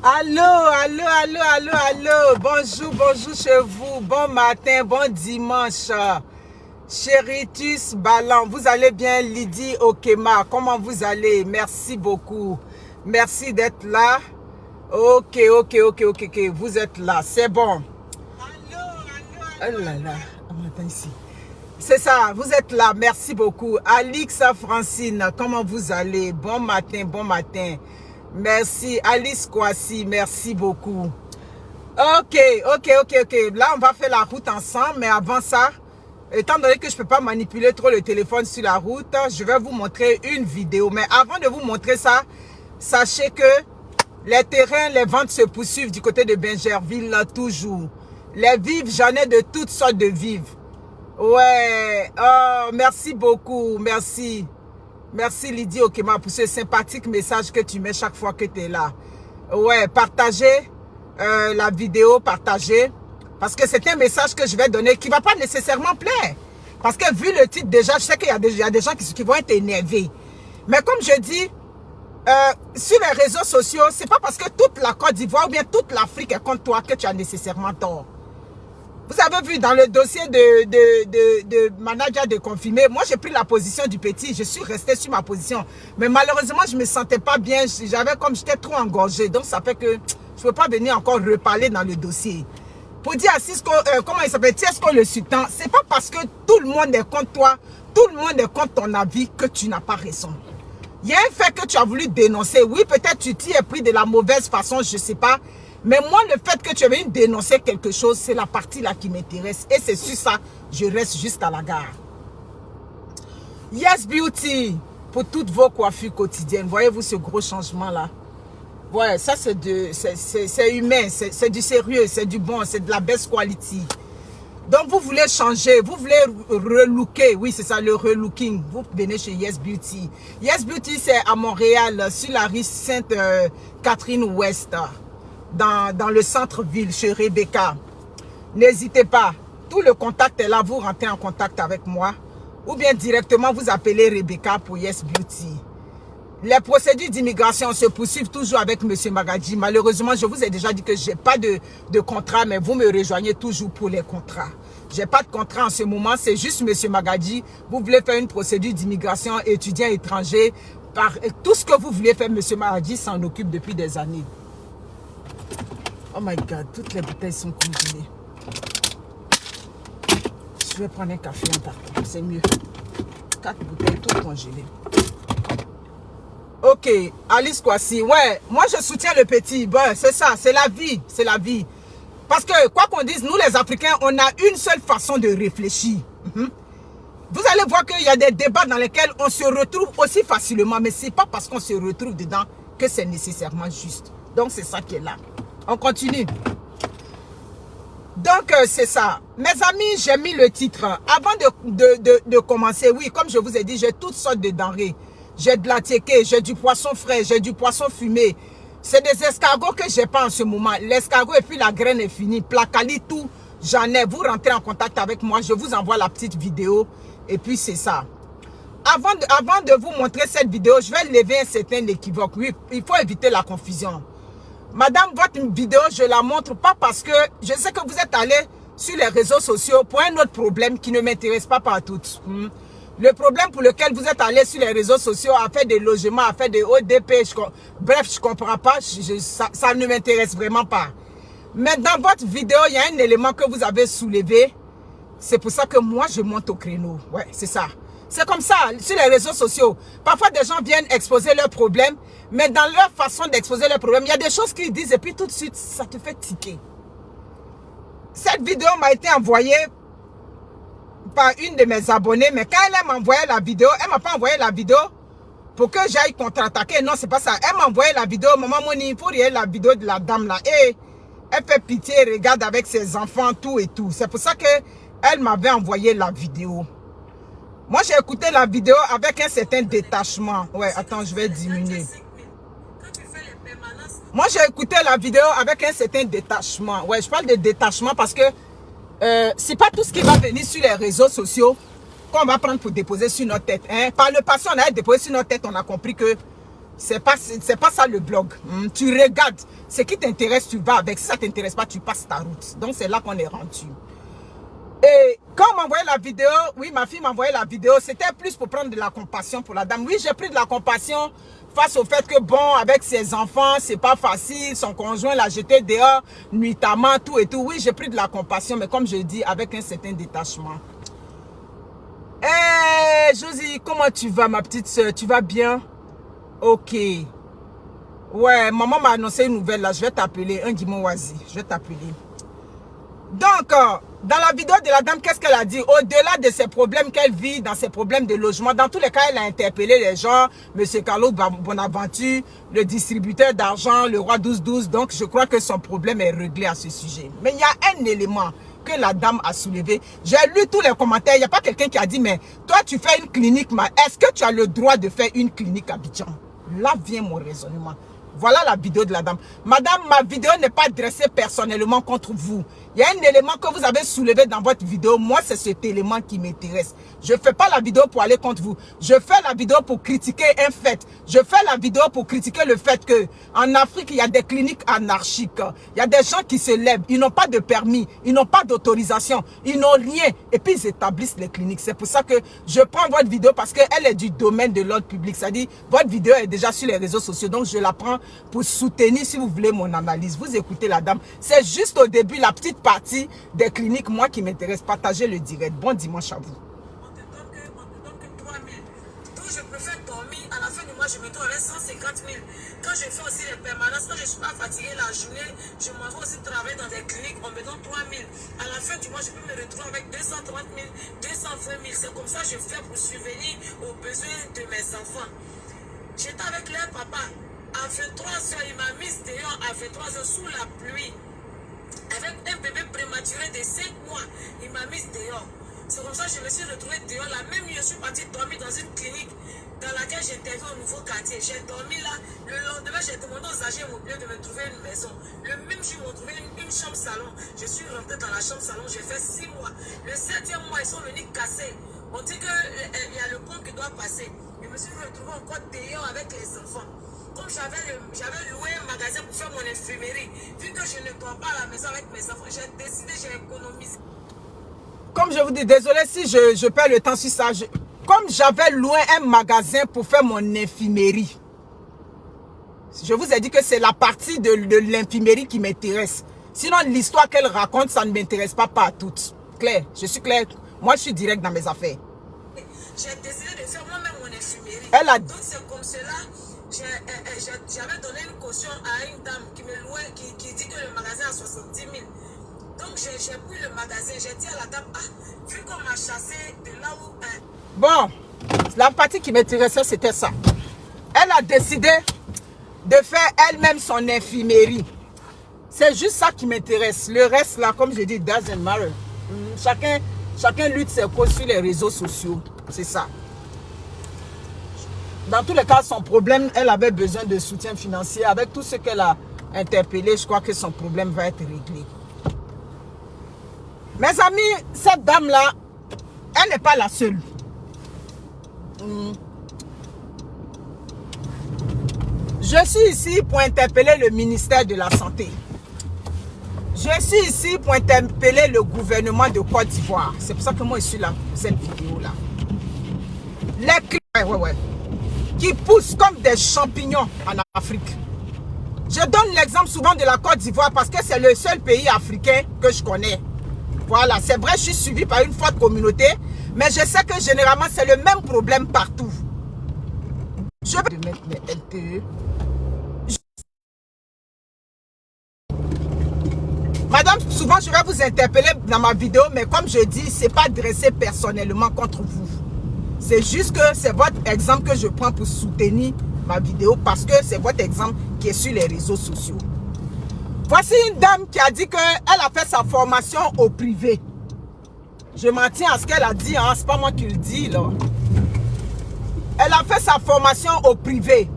Allô, allô, allô, allô, allô. Bonjour, bonjour chez vous. Bon matin, bon dimanche. Chéritus Ballan, vous allez bien? Lydie Okema, comment vous allez? Merci beaucoup. Merci d'être là. Ok, vous êtes là. C'est bon. Allô, allô, allô. Oh là là, attends ici. C'est ça, vous êtes là. Merci beaucoup. Alix Francine, comment vous allez? Bon matin, bon matin. Merci. Alice Kwasi, merci beaucoup. Ok. Là, on va faire la route ensemble, mais avant ça, étant donné que je ne peux pas manipuler trop le téléphone sur la route, je vais vous montrer une vidéo. Mais avant de vous montrer ça, sachez que les terrains, les ventes se poursuivent du côté de Bingerville, là, toujours. Les vives, j'en ai de toutes sortes de vives. Ouais, oh, merci beaucoup, merci. Merci Lydie Okema pour ce sympathique message que tu mets chaque fois que tu es là. Ouais, partagez la vidéo, partagez. Parce que c'est un message que je vais donner qui ne va pas nécessairement plaire. Parce que vu le titre déjà, je sais qu'il y a des gens qui vont être énervés. Mais comme je dis, sur les réseaux sociaux, c'est pas parce que toute la Côte d'Ivoire ou bien toute l'Afrique est contre toi que tu as nécessairement tort. Vous avez vu dans le dossier de manager de confirmé, moi j'ai pris la position du petit, je suis resté sur ma position. Mais malheureusement, je ne me sentais pas bien, j'étais trop engorgé. Donc ça fait que je ne peux pas venir encore reparler dans le dossier. Pour dire à Cisco, comment il s'appelle, Tiesco le Sultan, c'est pas parce que tout le monde est contre toi, tout le monde est contre ton avis que tu n'as pas raison. Il y a un fait que tu as voulu dénoncer. Oui, peut-être tu t'y es pris de la mauvaise façon, je ne sais pas. Mais moi, le fait que tu aies venu dénoncer quelque chose, c'est la partie là qui m'intéresse. Et c'est sur ça, je reste juste à la gare. Yes Beauty, pour toutes vos coiffures quotidiennes. Voyez-vous ce gros changement là? Ouais, ça c'est humain, c'est du sérieux, c'est du bon, c'est de la best quality. Donc vous voulez changer, vous voulez relooker, oui c'est ça le relooking, vous venez chez Yes Beauty. Yes Beauty c'est à Montréal, sur la rue Sainte-Catherine-Ouest, dans le centre-ville, chez Rebecca. N'hésitez pas, tout le contact est là, vous rentrez en contact avec moi, ou bien directement vous appelez Rebecca pour Yes Beauty. Les procédures d'immigration se poursuivent toujours avec M. Magadji. Malheureusement, je vous ai déjà dit que je n'ai pas de contrat, mais vous me rejoignez toujours pour les contrats. Je n'ai pas de contrat en ce moment, c'est juste M. Magadji. Vous voulez faire une procédure d'immigration, étudiant étranger, tout ce que vous voulez faire, M. Magadji s'en occupe depuis des années. Oh my God, toutes les bouteilles sont congelées. Je vais prendre un café en partant, c'est mieux. 4 bouteilles, toutes congelées. Ok, Alice Kwasi, ouais, moi je soutiens le petit, bon, c'est ça, c'est la vie, c'est la vie. Parce que, quoi qu'on dise, nous les Africains, on a une seule façon de réfléchir. Vous allez voir qu'il y a des débats dans lesquels on se retrouve aussi facilement, mais ce n'est pas parce qu'on se retrouve dedans que c'est nécessairement juste. Donc c'est ça qui est là. On continue. Donc c'est ça. Mes amis, j'ai mis le titre. Avant de commencer, oui, comme je vous ai dit, j'ai toutes sortes de denrées. J'ai de la tchéké, j'ai du poisson frais, j'ai du poisson fumé. C'est des escargots que j'ai pas en ce moment. L'escargot et puis la graine est finie. Placali, tout, j'en ai. Vous rentrez en contact avec moi, je vous envoie la petite vidéo. Et puis c'est ça. Avant de vous montrer cette vidéo, je vais lever un certain équivoque. Oui, il faut éviter la confusion. Madame, votre vidéo, je la montre pas parce que je sais que vous êtes allé sur les réseaux sociaux pour un autre problème qui ne m'intéresse pas partout. Le problème pour lequel vous êtes allé sur les réseaux sociaux à faire des logements, à faire des ODP, bref, je ne comprends pas, ça ne m'intéresse vraiment pas. Mais dans votre vidéo, il y a un élément que vous avez soulevé. C'est pour ça que moi, je monte au créneau. Ouais, c'est ça. C'est comme ça, sur les réseaux sociaux. Parfois, des gens viennent exposer leurs problèmes, mais dans leur façon d'exposer leurs problèmes, il y a des choses qu'ils disent et puis tout de suite, ça te fait tiquer. Cette vidéo m'a été envoyée par une de mes abonnés, mais quand elle m'a envoyé la vidéo, elle m'a pas envoyé la vidéo pour que j'aille contre-attaquer. Non, c'est pas ça. Elle m'a envoyé la vidéo, maman Moni, il faut regarder la vidéo de la dame là. Et elle fait pitié, regarde avec ses enfants, tout et tout. C'est pour ça que elle m'avait envoyé la vidéo. Moi, j'ai écouté la vidéo avec un certain détachement. Ouais, attends, je vais diminuer. Moi, j'ai écouté la vidéo avec un certain détachement. Ouais, je parle de détachement parce que c'est pas tout ce qui va venir sur les réseaux sociaux qu'on va prendre pour déposer sur notre tête. Hein. Par le passé, on a déposé sur notre tête, on a compris que C'est pas ça le blog. Tu regardes. Ce qui t'intéresse, tu vas avec. Si ça t'intéresse pas, tu passes ta route. Donc, c'est là qu'on est rendu. Et quand on m'envoyait la vidéo, oui, ma fille m'envoyait la vidéo, c'était plus pour prendre de la compassion pour la dame. Oui, j'ai pris de la compassion face au fait que, bon, avec ses enfants, c'est pas facile. Son conjoint l'a jeté dehors, nuitamment, tout et tout. Oui, j'ai pris de la compassion, mais comme je dis, avec un certain détachement. Eh, Josie, comment tu vas, ma petite soeur? Tu vas bien? Ok. Ouais, maman m'a annoncé une nouvelle là. Je vais t'appeler. Un Guimauwazi. Je vais t'appeler. Donc, dans la vidéo de la dame, qu'est-ce qu'elle a dit? Au-delà de ses problèmes qu'elle vit, dans ses problèmes de logement, dans tous les cas, elle a interpellé les gens, M. Carlo Bonaventure, le distributeur d'argent, le roi 12-12. Donc, je crois que son problème est réglé à ce sujet. Mais il y a un élément que la dame a soulevé. J'ai lu tous les commentaires. Il n'y a pas quelqu'un qui a dit, mais toi, tu fais une clinique, est-ce que tu as le droit de faire une clinique à Abidjan? Là vient mon raisonnement. Voilà la vidéo de la dame. Madame, ma vidéo n'est pas dressée personnellement contre vous. Il y a un élément que vous avez soulevé dans votre vidéo. Moi, c'est cet élément qui m'intéresse. Je ne fais pas la vidéo pour aller contre vous. Je fais la vidéo pour critiquer un fait. Je fais la vidéo pour critiquer le fait que en Afrique, il y a des cliniques anarchiques. Il y a des gens qui se lèvent. Ils n'ont pas de permis. Ils n'ont pas d'autorisation. Ils n'ont rien. Et puis, ils établissent les cliniques. C'est pour ça que je prends votre vidéo parce qu'elle est du domaine de l'ordre public. C'est-à-dire, votre vidéo est déjà sur les réseaux sociaux. Donc, je la prends pour soutenir, si vous voulez, mon analyse. Vous écoutez la dame. C'est juste au début, la petite partie des cliniques, moi, qui m'intéresse. Partagez le direct. Bon dimanche à vous. On te donne que 3 000. Donc, je préfère dormir. À la fin du mois, je me trouve avec 150 000. Quand je fais aussi les permanences, quand je ne suis pas fatiguée la journée, je m'en vais aussi travailler dans des cliniques. On me donne 3 000. À la fin du mois, je peux me retrouver avec 230 000, 220 000. C'est comme ça que je fais pour subvenir aux besoins de mes enfants. J'étais avec leur papa. À 23 heures, il m'a mise dehors à 23 heures sous la pluie. Avec un bébé prématuré de 5 mois, il m'a mise dehors. C'est comme ça que je me suis retrouvée dehors. La même nuit, je suis partie dormir dans une clinique dans laquelle j'interviens au nouveau quartier. J'ai dormi là. Le lendemain, j'ai demandé aux agents immobiliers de me trouver une maison. Le même jour, ils m'ont trouvé une chambre salon. Je suis rentrée dans la chambre salon. J'ai fait 6 mois. Le 7e mois, ils sont venus casser. On dit qu'il y a le pont qui doit passer. Je me suis retrouvée encore dehors avec les enfants. Comme j'avais loué un magasin pour faire mon infirmerie, vu que je ne dors pas à la maison avec mes enfants, j'ai décidé, j'ai économisé. Comme je vous dis, désolé si je perds le temps sur ça. Comme j'avais loué un magasin pour faire mon infirmerie, je vous ai dit que c'est la partie de l'infirmerie qui m'intéresse. Sinon, l'histoire qu'elle raconte, ça ne m'intéresse pas à toutes. Claire, je suis claire. Moi, je suis direct dans mes affaires. J'ai décidé de faire moi-même mon infirmerie. Elle a... Donc, c'est comme cela. J'avais donné une caution à une dame qui me louait, qui dit que le magasin a 70 000. Donc j'ai pris le magasin, j'ai dit à la dame, vu qu'on m'a chassé de là où... Bon, la partie qui m'intéressait, c'était ça. Elle a décidé de faire elle-même son infirmerie. C'est juste ça qui m'intéresse. Le reste, là, comme je dis, doesn't matter. Chacun lutte ses causes sur les réseaux sociaux. C'est ça. Dans tous les cas, son problème, elle avait besoin de soutien financier. Avec tout ce qu'elle a interpellé, je crois que son problème va être réglé. Mes amis, cette dame-là, elle n'est pas la seule. Je suis ici pour interpeller le ministère de la Santé. Je suis ici pour interpeller le gouvernement de Côte d'Ivoire. C'est pour ça que moi, je suis là pour cette vidéo-là. Les qui poussent comme des champignons en Afrique. Je donne l'exemple souvent de la Côte d'Ivoire parce que c'est le seul pays africain que je connais. Voilà, c'est vrai, je suis suivi par une forte communauté, mais je sais que généralement, c'est le même problème partout. Je vais mettre mes LTE. Madame, souvent, je vais vous interpeller dans ma vidéo, mais comme je dis, ce n'est pas dressé personnellement contre vous. C'est juste que c'est votre exemple que je prends pour soutenir ma vidéo parce que c'est votre exemple qui est sur les réseaux sociaux. Voici une dame qui a dit qu'elle a fait sa formation au privé. Je m'en tiens à ce qu'elle a dit, hein, c'est pas moi qui le dis là. Elle a fait sa formation au privé.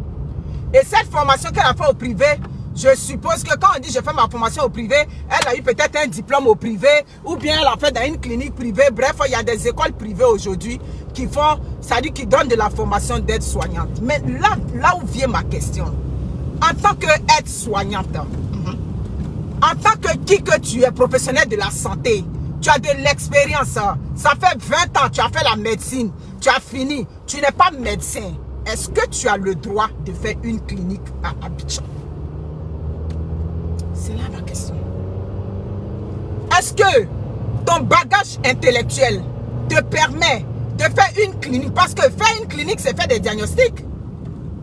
Et cette formation qu'elle a fait au privé, je suppose que quand on dit je fais ma formation au privé, elle a eu peut-être un diplôme au privé ou bien elle a fait dans une clinique privée. Bref, il y a des écoles privées aujourd'hui qui font, c'est-à-dire qui donnent de la formation d'aide-soignante. Mais là où vient ma question, en tant qu'aide-soignante, en tant que qui que tu es, professionnel de la santé, tu as de l'expérience, ça fait 20 ans, tu as fait la médecine, tu as fini, tu n'es pas médecin. Est-ce que tu as le droit de faire une clinique à Abidjan? C'est là ma question. Est-ce que ton bagage intellectuel te permet de faire une clinique? Parce que faire une clinique, c'est faire des diagnostics.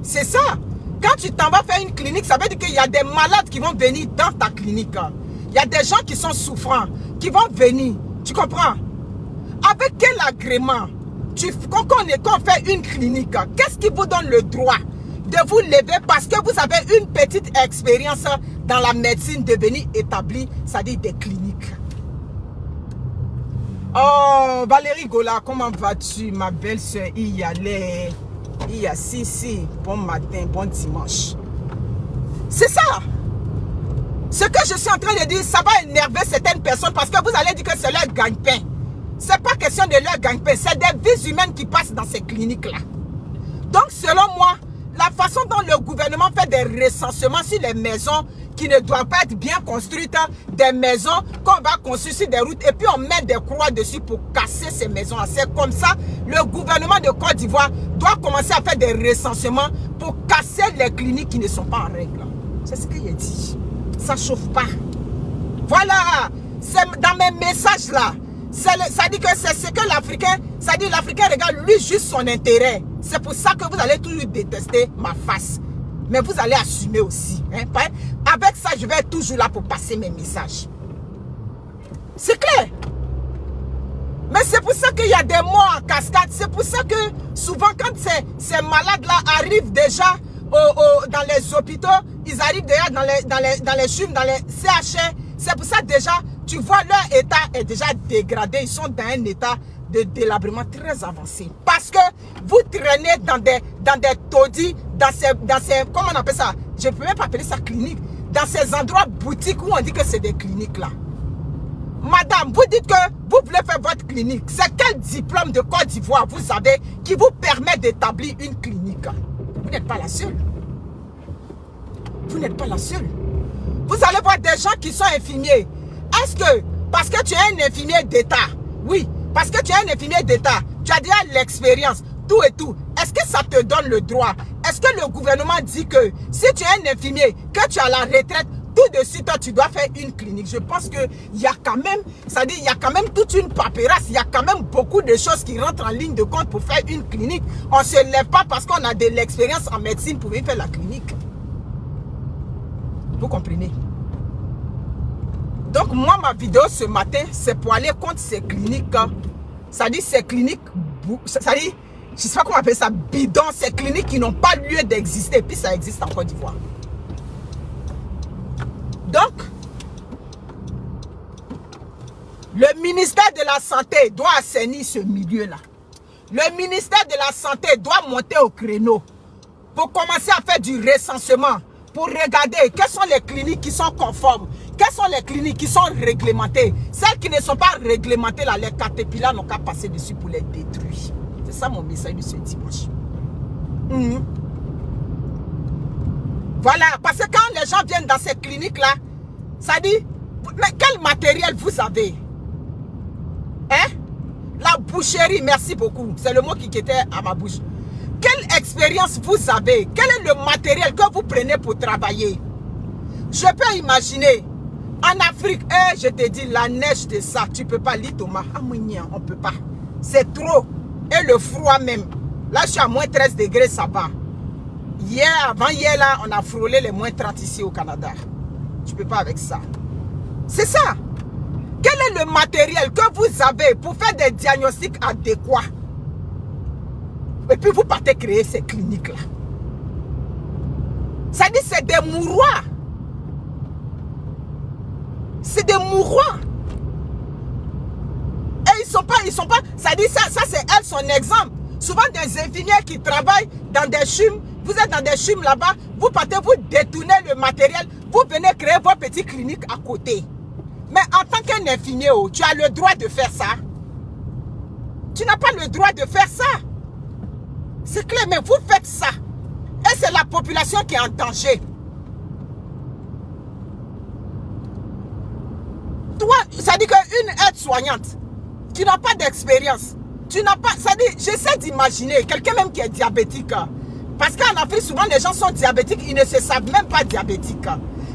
C'est ça. Quand tu t'en vas faire une clinique, ça veut dire qu'il y a des malades qui vont venir dans ta clinique. Il y a des gens qui sont souffrants, qui vont venir. Tu comprends? Avec quel agrément quand on fait une clinique, qu'est-ce qui vous donne le droit de vous lever parce que vous avez une petite expérience dans la médecine de venir établir, c'est-à-dire des cliniques? Oh, Valérie Gola, comment vas-tu, ma belle soeur? Il y a si, bon matin, bon dimanche. C'est ça. Ce que je suis en train de dire, ça va énerver certaines personnes parce que vous allez dire que c'est leur gagne-pain. C'est pas question de leur gagne-pain, c'est des vies humaines qui passent dans ces cliniques-là. Donc, selon moi, la façon dont le gouvernement fait des recensements sur les maisons qui ne doivent pas être bien construites, des maisons qu'on va construire sur des routes et puis on met des croix dessus pour casser ces maisons-là. C'est comme ça, le gouvernement de Côte d'Ivoire doit commencer à faire des recensements pour casser les cliniques qui ne sont pas en règle. C'est ce qu'il a dit. Ça ne chauffe pas. Voilà, c'est dans mes messages là. Ça dit que c'est ce que l'Africain, ça dit l'Africain regarde lui juste son intérêt. C'est pour ça que vous allez toujours détester ma face. Mais vous allez assumer aussi. Hein? Avec ça, je vais être toujours là pour passer mes messages. C'est clair. Mais c'est pour ça qu'il y a des morts en cascade. C'est pour ça que souvent quand ces malades-là arrivent déjà dans les hôpitaux, ils arrivent déjà dans les CHUM, dans les CHR. C'est pour ça déjà, tu vois, leur état est déjà dégradé. Ils sont dans un état de délabrement très avancé. Parce que vous traînez dans des taudis, dans ces, comment on appelle ça? Je ne peux même pas appeler ça clinique. Dans ces endroits boutiques où on dit que c'est des cliniques là. Madame, vous dites que vous voulez faire votre clinique. C'est quel diplôme de Côte d'Ivoire vous avez qui vous permet d'établir une clinique? Vous n'êtes pas la seule. Vous n'êtes pas la seule. Vous allez voir des gens qui sont infirmiers. Est-ce que, parce que tu es un infirmier d'État, oui, parce que tu es un infirmier d'État, tu as déjà l'expérience, tout et tout, est-ce que ça te donne le droit? Est-ce que le gouvernement dit que si tu es un infirmier, que tu as la retraite, tout de suite, toi, tu dois faire une clinique? Je pense qu'il y a quand même, c'est-à-dire, il y a quand même toute une paperasse, il y a quand même beaucoup de choses qui rentrent en ligne de compte pour faire une clinique. On ne se lève pas parce qu'on a de l'expérience en médecine pour venir faire la clinique. Vous comprenez? Donc, moi, ma vidéo ce matin, c'est pour aller contre ces cliniques. C'est-à-dire, ces cliniques, c'est-à-dire, je ne sais pas comment appeler ça, bidon, ces cliniques qui n'ont pas lieu d'exister. Puis ça existe en Côte d'Ivoire. Donc, le ministère de la Santé doit assainir ce milieu-là. Le ministère de la Santé doit monter au créneau pour commencer à faire du recensement, pour regarder quelles sont les cliniques qui sont conformes, quelles sont les cliniques qui sont réglementées. Celles qui ne sont pas réglementées, là, les caterpillars n'ont qu'à passer dessus pour les détruire. C'est ça mon message de ce dimanche. Voilà, parce que quand les gens viennent dans ces cliniques-là, ça dit, mais quel matériel vous avez? Hein? La boucherie, merci beaucoup. C'est le mot qui était à ma bouche. Quelle expérience vous avez? Quel est le matériel que vous prenez pour travailler? Je peux imaginer, en Afrique, je te dis, la neige de ça, tu ne peux pas lire Thomas. Ah, on ne peut pas. C'est trop. Et le froid même. Là, je suis à moins 13 degrés, ça va. Hier, avant-hier, là, on a frôlé les moins 30 ici au Canada. Tu ne peux pas avec ça. C'est ça. Quel est le matériel que vous avez pour faire des diagnostics adéquats? Et puis vous partez créer ces cliniques-là. Ça dit c'est des mouroirs. C'est des mouroirs. Et ils sont pas, ça dit ça c'est elle son exemple. Souvent des infirmières qui travaillent dans des CHUM, vous êtes dans des CHUM là-bas, vous partez, vous détournez le matériel, vous venez créer vos petites cliniques à côté. Mais en tant qu'un infirmier, tu as le droit de faire ça. Tu n'as pas le droit de faire ça. C'est clair, mais vous faites ça. Et c'est la population qui est en danger. Toi, ça dit qu'une aide-soignante, tu n'as pas d'expérience. Tu n'as pas, ça dit, j'essaie d'imaginer quelqu'un même qui est diabétique. Parce qu'en Afrique, souvent les gens sont diabétiques, ils ne se savent même pas diabétiques.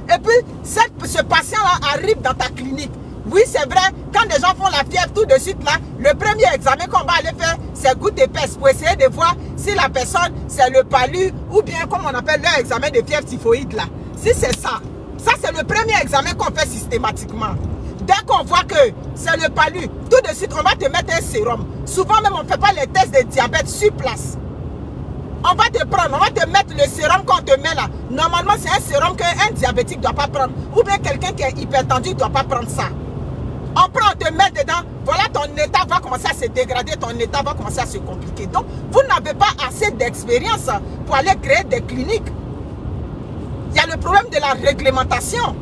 Et puis, ce patient-là arrive dans ta clinique. Oui, c'est vrai, quand les gens font la fièvre tout de suite là, le premier examen qu'on va aller faire, c'est goutte épaisse pour essayer de voir si la personne, c'est le palu ou bien comme on appelle leur examen de fièvre typhoïde là. Si c'est ça, ça c'est le premier examen qu'on fait systématiquement. Dès qu'on voit que c'est le palu, tout de suite on va te mettre un sérum. Souvent même on ne fait pas les tests de diabète sur place. On va te prendre, on va te mettre le sérum qu'on te met là. Normalement c'est un sérum qu'un diabétique ne doit pas prendre. Ou bien quelqu'un qui est hypertendu ne doit pas prendre ça. On prend, on te met dedans, voilà ton état va commencer à se dégrader, ton état va commencer à se compliquer. Donc, vous n'avez pas assez d'expérience pour aller créer des cliniques. Il y a le problème de la réglementation.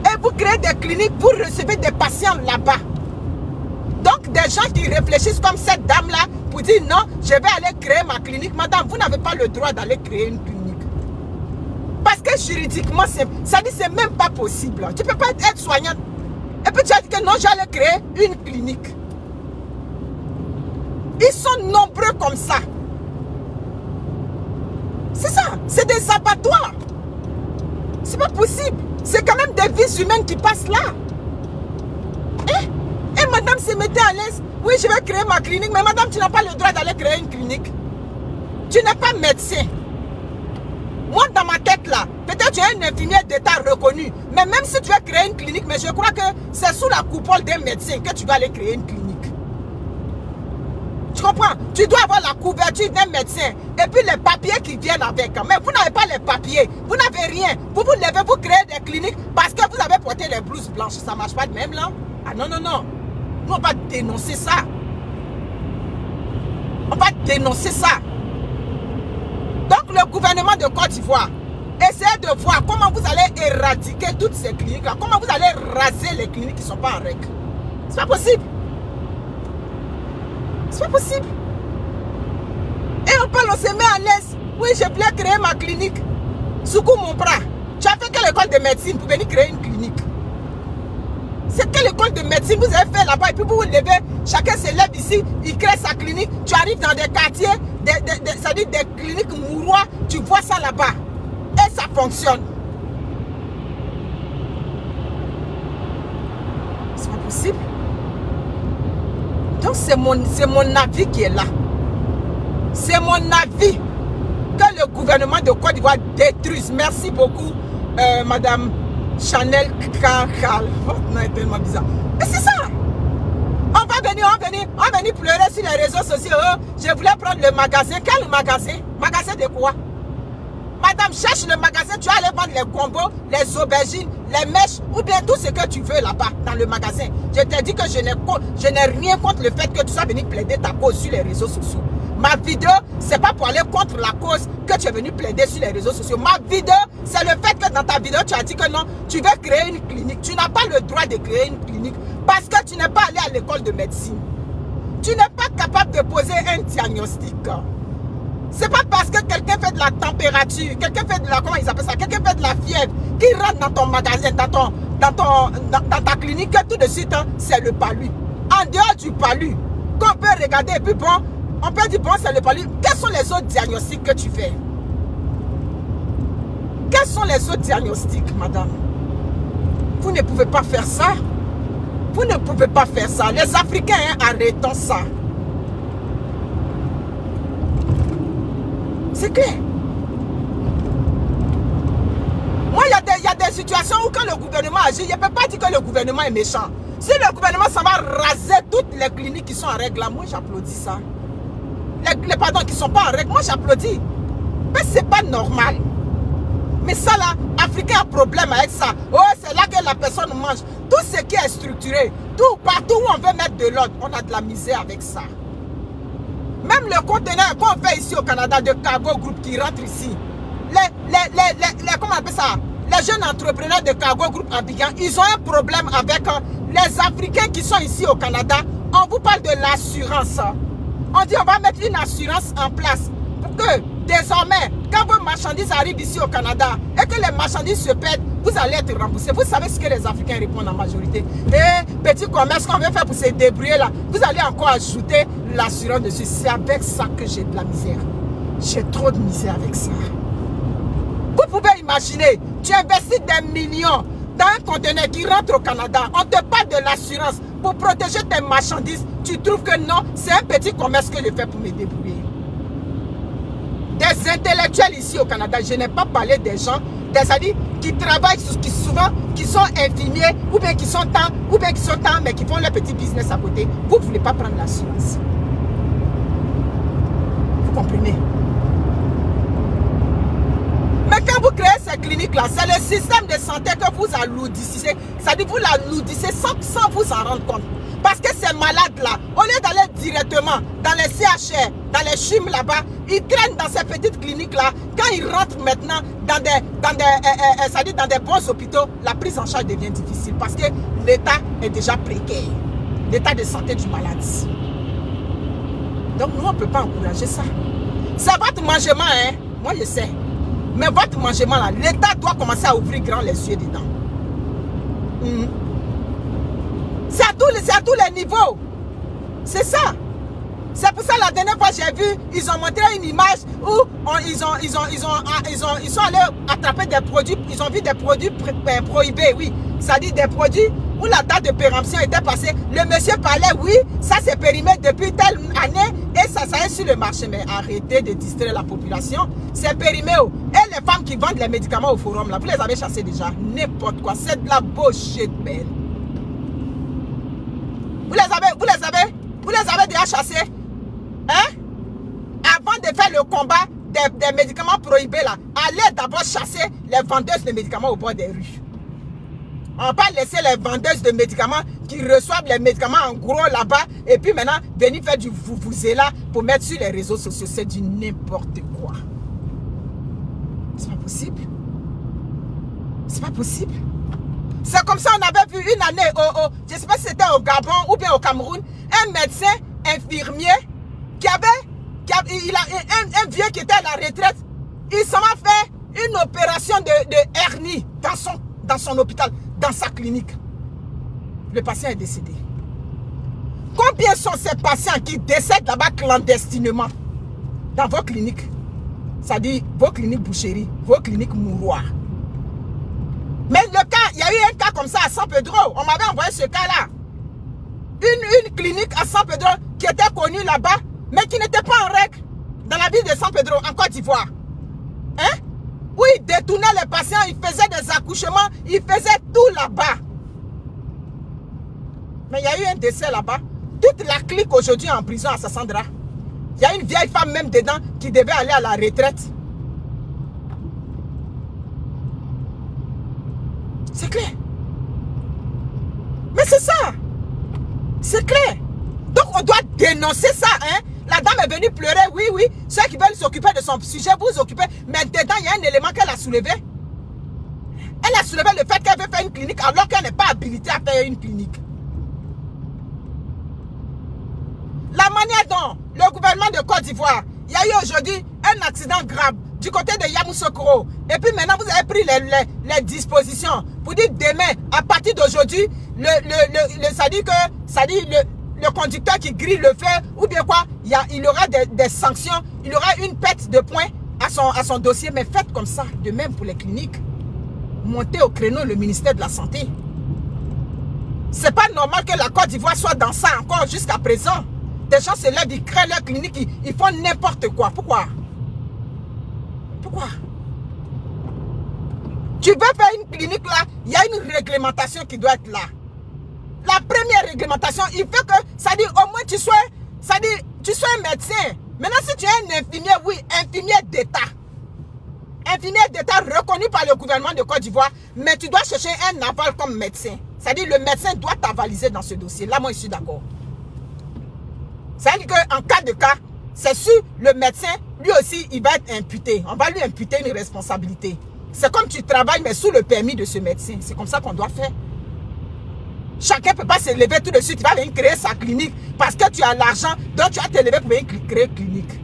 Et vous créez des cliniques, vous recevez des patients là-bas. Donc, des gens qui réfléchissent comme cette dame-là pour dire non, je vais aller créer ma clinique. Madame, vous n'avez pas le droit d'aller créer une clinique. Parce que juridiquement, ça dit c'est même pas possible. Tu ne peux pas être soignante. Et puis tu as dit que non, j'allais créer une clinique. Ils sont nombreux comme ça. C'est ça, c'est des abattoirs. C'est pas possible. C'est quand même des vies humaines qui passent là. Et madame se mettait à l'aise. Oui, je vais créer ma clinique. Mais madame, tu n'as pas le droit d'aller créer une clinique. Tu n'es pas médecin. Moi, dans ma tête là, peut-être tu es un infirmier d'État reconnu. Mais même si tu veux créer une clinique, mais je crois que c'est sous la coupole d'un médecin que tu dois aller créer une clinique. Tu comprends? Tu dois avoir la couverture d'un médecin. Et puis les papiers qui viennent avec. Mais vous n'avez pas les papiers. Vous n'avez rien. Vous vous levez, vous créez des cliniques parce que vous avez porté les blouses blanches. Ça ne marche pas de même là. Ah non, non, non. Nous, on va dénoncer ça. On va dénoncer ça. Donc le gouvernement de Côte d'Ivoire, essayez de voir comment vous allez éradiquer toutes ces cliniques-là. Comment vous allez raser les cliniques qui ne sont pas en règle. C'est pas possible. C'est pas possible. Et on parle, on se met à l'aise. Oui, je voulais créer ma clinique. Soukou mon bras. Tu as fait quelle école de médecine pour venir créer une clinique? C'est quelle école de médecine vous avez fait là-bas? Et puis vous vous levez, chacun se lève ici, il crée sa clinique. Tu arrives dans des quartiers, c'est-à-dire des cliniques mouroirs, tu vois ça là-bas. Et ça fonctionne. C'est pas possible. Donc c'est mon avis qui est là. C'est mon avis que le gouvernement de Côte d'Ivoire détruise. Merci beaucoup, Madame Chanel Kakal. Votre nom est tellement bizarre. Mais c'est ça. On va venir pleurer sur les réseaux sociaux. Oh, je voulais prendre le magasin. Quel magasin? Magasin de quoi? Madame, cherche le magasin. Tu vas aller vendre les combos, les aubergines, les mèches ou bien tout ce que tu veux là-bas dans le magasin. Je t'ai dit que je n'ai rien contre le fait que tu sois venu plaider ta cause sur les réseaux sociaux. Ma vidéo, c'est pas pour aller contre la cause que tu es venu plaider sur les réseaux sociaux. Ma vidéo, c'est le fait que dans ta vidéo, tu as dit que non, tu veux créer une clinique. Tu n'as pas le droit de créer une clinique parce que tu n'es pas allé à l'école de médecine. Tu n'es pas capable de poser un diagnostic. C'est pas parce que quelqu'un fait de la température, quelqu'un fait de la, comment ils appellent ça, quelqu'un fait de la fièvre, qui rentre dans ton magasin, dans ta clinique, que tout de suite, hein, c'est le palu. En dehors du palu, qu'on peut regarder, et puis bon, on peut dire, bon, c'est le palu. Quels sont les autres diagnostics que tu fais? Quels sont les autres diagnostics, madame? Vous ne pouvez pas faire ça. Vous ne pouvez pas faire ça. Les Africains, hein, arrêtons ça. C'est clair. Moi, il y a des situations où quand le gouvernement agit, je ne peux pas dire que le gouvernement est méchant. Si le gouvernement s'en va raser toutes les cliniques qui sont en règle, là, moi j'applaudis ça. Les pardon qui ne sont pas en règle, moi j'applaudis. Mais ce n'est pas normal. Mais ça là, Africain a problème avec ça. Oh, c'est là que la personne mange. Tout ce qui est structuré, partout où on veut mettre de l'ordre, on a de la misère avec ça. Même le conteneur qu'on fait ici au Canada de Cargo Group qui rentre ici, comment on appelle ça? Les jeunes entrepreneurs de Cargo Group Abidjan, ils ont un problème avec les Africains qui sont ici au Canada On vous parle de l'assurance. On dit on va mettre une assurance en place pour que désormais, quand vos marchandises arrivent ici au Canada et que les marchandises se perdent, vous allez être remboursés. Vous savez ce que les Africains répondent en majorité. Petit commerce qu'on veut faire pour se débrouiller là, vous allez encore ajouter l'assurance dessus. C'est avec ça que j'ai de la misère. J'ai trop de misère avec ça. Vous pouvez imaginer, tu investis des millions dans un conteneur qui rentre au Canada. On te parle de l'assurance pour protéger tes marchandises. Tu trouves que non, c'est un petit commerce que je fais pour me débrouiller. Des intellectuels ici au Canada, je n'ai pas parlé des gens, des amis qui travaillent, qui sont infirmiers, ou bien qui sont temps, mais qui font leur petit business à côté. Vous ne voulez pas prendre l'assurance. Vous comprenez? Mais quand vous créez ces cliniques-là, c'est le système de santé que vous alourdissez. C'est-à-dire que vous l'alourdissez sans vous en rendre compte. Parce que ces malades-là, au lieu d'aller directement dans les CHR, dans les CHUM là-bas, ils traînent dans ces petites cliniques-là. Quand ils rentrent maintenant dans des bons hôpitaux, la prise en charge devient difficile parce que l'état est déjà précaire. L'état de santé du malade. Donc nous, on ne peut pas encourager ça. C'est votre mangement, hein. Moi, je sais. Mais votre mangement, là, l'état doit commencer à ouvrir grand les yeux dedans. C'est à tous les niveaux. C'est ça. C'est pour ça la dernière fois j'ai vu, ils ont montré une image où ils sont allés attraper des produits, ils ont vu des produits prohibés, oui. Ça dit des produits où la date de péremption était passée. Le monsieur parlait, oui, ça c'est périmé depuis telle année et ça est sur le marché. Mais arrêtez de distraire la population. C'est périmé. Et les femmes qui vendent les médicaments au forum, là, vous les avez chassées déjà. N'importe quoi. C'est de la bullshit, man. Vous les avez déjà chassés? Hein? Avant de faire le combat des médicaments prohibés là, allez d'abord chasser les vendeuses de médicaments au bord des rues. On va pas laisser les vendeuses de médicaments qui reçoivent les médicaments en gros là-bas et puis maintenant venir faire du là pour mettre sur les réseaux sociaux. C'est du n'importe quoi. C'est pas possible. C'est pas possible. C'est comme ça on avait vu une année, je ne sais pas si c'était au Gabon ou bien au Cameroun, un médecin infirmier il a un vieux qui était à la retraite, il s'en a fait une opération de hernie dans son hôpital, dans sa clinique. Le patient est décédé. Combien sont ces patients qui décèdent là-bas clandestinement dans vos cliniques? Ça dit vos cliniques boucheries, vos cliniques mouroirs. Mais le cas, il y a eu un cas comme ça à San Pedro. On m'avait envoyé ce cas-là. Une clinique à San Pedro qui était connue là-bas, mais qui n'était pas en règle dans la ville de San Pedro, en Côte d'Ivoire. Hein? Où ils détournaient les patients, ils faisaient des accouchements, ils faisaient tout là-bas. Mais il y a eu un décès là-bas. Toute la clique aujourd'hui est en prison à Sassandra. Il y a une vieille femme même dedans qui devait aller à la retraite. C'est clair. Mais c'est ça. C'est clair. Donc on doit dénoncer ça. Hein? La dame est venue pleurer. Oui, oui. Ceux qui veulent s'occuper de son sujet, vous vous occupez. Mais dedans, il y a un élément qu'elle a soulevé. Elle a soulevé le fait qu'elle veut faire une clinique alors qu'elle n'est pas habilitée à faire une clinique. La manière dont le gouvernement de Côte d'Ivoire, il y a eu aujourd'hui un accident grave du côté de Yamoussoukro. Et puis maintenant, vous avez pris les dispositions pour dire demain, à partir d'aujourd'hui, le conducteur qui grille le feu, ou bien quoi, il aura des sanctions, il aura une perte de points à son dossier. Mais faites comme ça, de même pour les cliniques. Montez au créneau le ministère de la Santé. C'est pas normal que la Côte d'Ivoire soit dans ça encore jusqu'à présent. Des gens se lèvent, ils créent leur clinique, ils font n'importe quoi. Pourquoi? Pourquoi? Tu veux faire une clinique là, il y a une réglementation qui doit être là. La première réglementation, il faut que, ça dit au moins tu sois un médecin. Maintenant si tu es un infirmier, oui, infirmier d'État. Infirmier d'État reconnu par le gouvernement de Côte d'Ivoire, mais tu dois chercher un aval comme médecin. C'est-à-dire le médecin doit t'avaliser dans ce dossier. Là, moi, je suis d'accord. C'est-à-dire qu'en cas de cas, c'est sûr, le médecin, lui aussi, il va être imputé. On va lui imputer une responsabilité. C'est comme tu travailles, mais sous le permis de ce médecin. C'est comme ça qu'on doit faire. Chacun ne peut pas se lever tout de suite. Il va venir créer sa clinique parce que tu as l'argent. Donc tu vas te lever pour venir créer une clinique.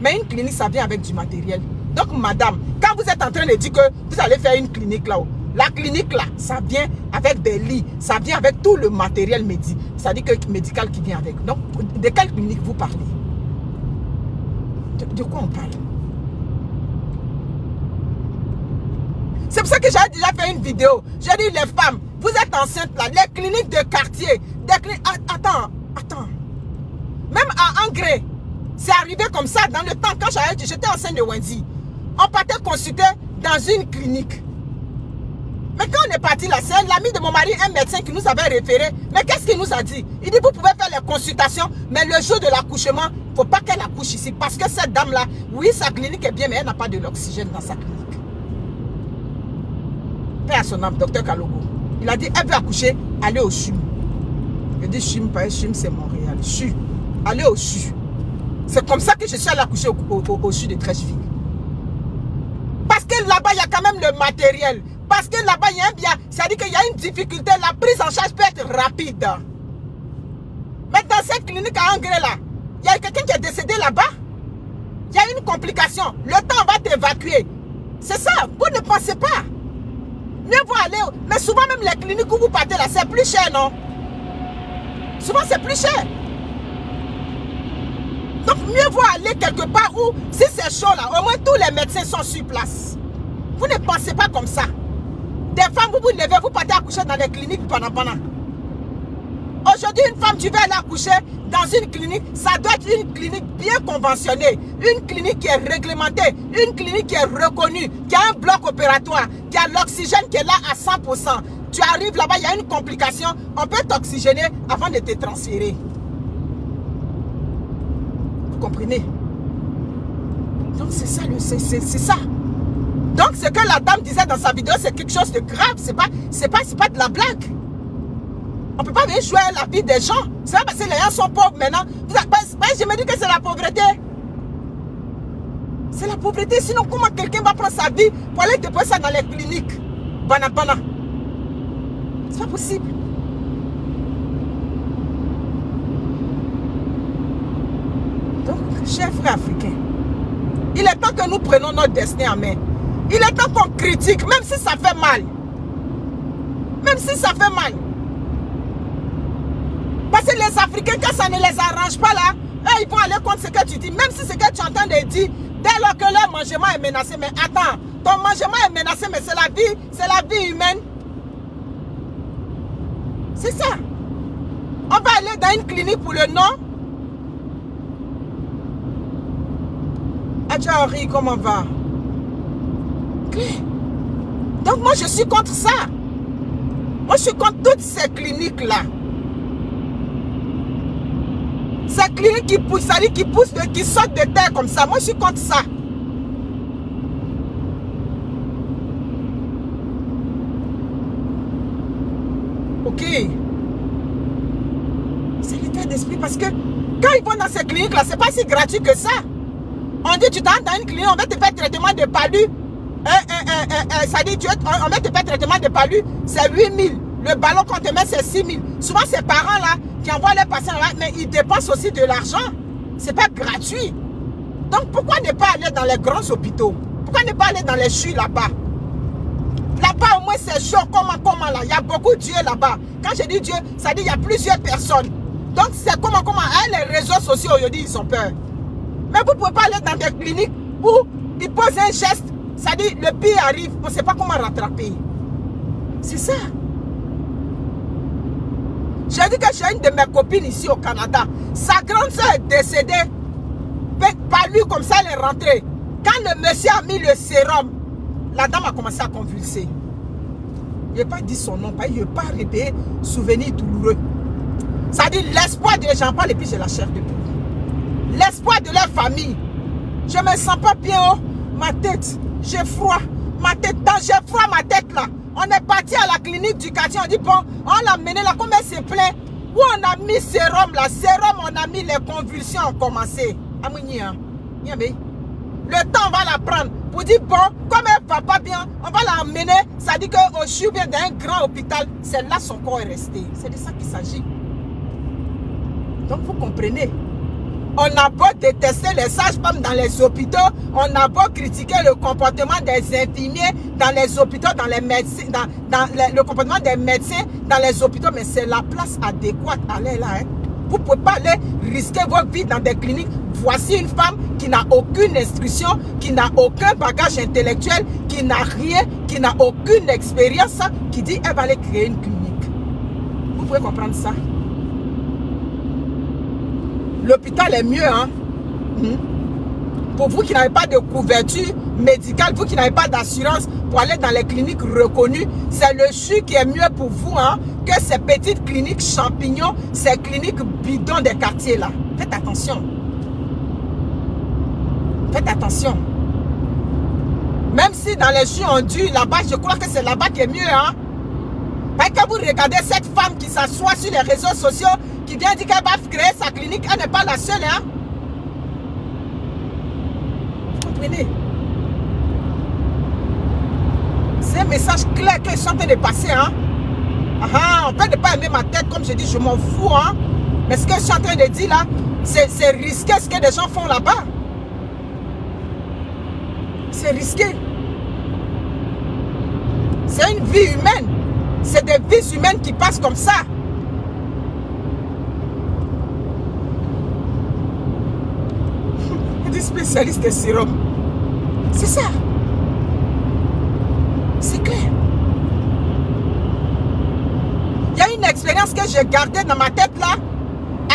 Mais une clinique, ça vient avec du matériel. Donc madame, quand vous êtes en train de dire que vous allez faire une clinique là-haut, la clinique là, ça vient avec des lits. Ça vient avec tout le matériel médical qui vient avec. Donc de quelle clinique vous parlez? De quoi on parle? C'est pour ça que j'ai déjà fait une vidéo. J'ai dit les femmes, vous êtes enceintes là, les cliniques de quartier, attends. Même à Angré, c'est arrivé comme ça dans le temps quand j'étais enceinte de Wendy. On partait consulter dans une clinique. Mais quand on est parti là, c'est l'ami de mon mari, un médecin qui nous avait référé. Mais qu'est-ce qu'il nous a dit? Il dit, vous pouvez faire les consultations, mais le jour de l'accouchement, il ne faut pas qu'elle accouche ici. Parce que cette dame-là, oui, sa clinique est bien, mais elle n'a pas de l'oxygène dans sa clinique. Père à son âme, docteur Kalogo. Il a dit, elle veut accoucher, allez au CHUM. Je dis CHUM, pas CHUM, c'est Montréal. CHU. Allez au CHU. C'est comme ça que je suis allé accoucher au CHU de Trècheville. Parce que là-bas, il y a quand même le matériel. Parce que là-bas, il y a un bien. C'est-à-dire qu'il y a une difficulté. La prise en charge peut être rapide. Mais dans cette clinique à Angré, là, il y a quelqu'un qui est décédé là-bas. Il y a une complication. Le temps va t'évacuer. C'est ça. Vous ne pensez pas. Mieux vaut aller. Mais souvent, même les cliniques où vous partez là, c'est plus cher, non? Souvent, c'est plus cher. Donc, mieux vaut aller quelque part où, si c'est chaud là, au moins tous les médecins sont sur place. Vous ne pensez pas comme ça. Des femmes, vous vous levez, vous partez accoucher dans les cliniques pendant. Aujourd'hui, une femme, tu vas aller accoucher dans une clinique, ça doit être une clinique bien conventionnée, une clinique qui est réglementée, une clinique qui est reconnue, qui a un bloc opératoire, qui a l'oxygène qui est là à 100%. Tu arrives là-bas, il y a une complication, on peut t'oxygéner avant de te transférer. Vous comprenez? Donc c'est ça, c'est ça. Donc ce que la dame disait dans sa vidéo, c'est quelque chose de grave, c'est pas de la blague. On ne peut pas venir jouer la vie des gens. C'est pas parce que les gens sont pauvres maintenant. Je me dis que c'est la pauvreté. C'est la pauvreté. Sinon, comment quelqu'un va prendre sa vie pour aller déposer ça dans les cliniques? Banapana. C'est pas possible. Donc, chers frères africains, il est temps que nous prenions notre destin en main. Il est temps qu'on critique, même si ça fait mal. Même si ça fait mal. Parce que les Africains, quand ça ne les arrange pas là, eux, ils vont aller contre ce que tu dis. Même si ce que tu entends de dire, dès lors que leur mangement est menacé. Mais attends, ton mangement est menacé, mais c'est la vie humaine. C'est ça. On va aller dans une clinique pour le nom. Adjari, comment va? Donc moi, je suis contre ça. Moi, je suis contre toutes ces cliniques-là. Ces cliniques qui poussent, qui sortent de terre comme ça. Moi, je suis contre ça. Ok. C'est l'état d'esprit parce que quand ils vont dans ces cliniques-là, c'est pas si gratuit que ça. On dit, tu t'entres dans une clinique, on va te faire traitement de palu. Ça dit, on va te faire traitement de palu, c'est 8 000. Le ballon qu'on te met, c'est 6 000. Souvent, ces parents-là, qui envoient leurs patients là, mais ils dépensent aussi de l'argent. C'est pas gratuit. Donc, pourquoi ne pas aller dans les grands hôpitaux? Pourquoi ne pas aller dans les CHU là-bas? Là-bas, au moins, c'est chaud. Comment là? Il y a beaucoup de Dieu là-bas. Quand je dis Dieu, ça dit il y a plusieurs personnes. Donc, c'est comment? Les réseaux sociaux, aujourd'hui, ils ont peur. Mais vous ne pouvez pas aller dans des cliniques où ils posent un geste. Ça dit, le pire arrive, on ne sait pas comment rattraper. C'est ça. J'ai dit que j'ai une de mes copines ici au Canada. Sa grande soeur est décédée. Par lui, comme ça, elle est rentrée. Quand le monsieur a mis le sérum, la dame a commencé à convulser. Je n'ai pas dit son nom, je n'ai pas répété souvenir douloureux. Ça dit l'espoir des gens, parle et puis j'ai la chair de poule. L'espoir de leur famille. Je ne me sens pas bien, oh. Ma tête, j'ai froid. Ma tête, j'ai froid ma tête là. On est parti à la clinique du quartier, on dit bon, on l'a mené là, comme elle s'est plaint. Où on a mis sérum là, sérum, on a mis les convulsions ont commencé. Le temps, on va la prendre. Pour dire, bon, comme elle ne va pas bien, on va l'emmener. Ça dit qu'au CHU, bien d'un grand hôpital, c'est là son corps est resté. C'est de ça qu'il s'agit. Donc, vous comprenez. On a beau détester les sages-femmes dans les hôpitaux, on a beau critiquer le comportement des infirmiers dans les hôpitaux, dans les médecins, le comportement des médecins dans les hôpitaux, mais c'est la place adéquate. Allez là, hein. Vous ne pouvez pas aller risquer votre vie dans des cliniques. Voici une femme qui n'a aucune instruction, qui n'a aucun bagage intellectuel, qui n'a rien, qui n'a aucune expérience, qui dit qu'elle va aller créer une clinique. Vous pouvez comprendre ça? L'hôpital est mieux, hein? Pour vous qui n'avez pas de couverture médicale, vous qui n'avez pas d'assurance pour aller dans les cliniques reconnues, c'est le CHU qui est mieux pour vous, hein, que ces petites cliniques champignons, ces cliniques bidons des quartiers là. Faites attention. Faites attention. Même si dans les CHU on dit là-bas, je crois que c'est là-bas qui est mieux, hein? Parce que vous regardez cette femme qui s'assoit sur les réseaux sociaux, qui vient dire qu'elle va créer sa clinique, elle n'est pas la seule, hein? Vous comprenez? C'est un message clair que je suis en train de passer, hein? On peut ne pas aimer ma tête, comme je dis, je m'en fous, hein? Mais ce que je suis en train de dire là, c'est risqué ce que les gens font là-bas. C'est risqué. C'est une vie humaine. C'est des vies humaines qui passent comme ça. Des spécialistes de sérum. C'est ça. C'est clair. Il y a une expérience que j'ai gardée dans ma tête là.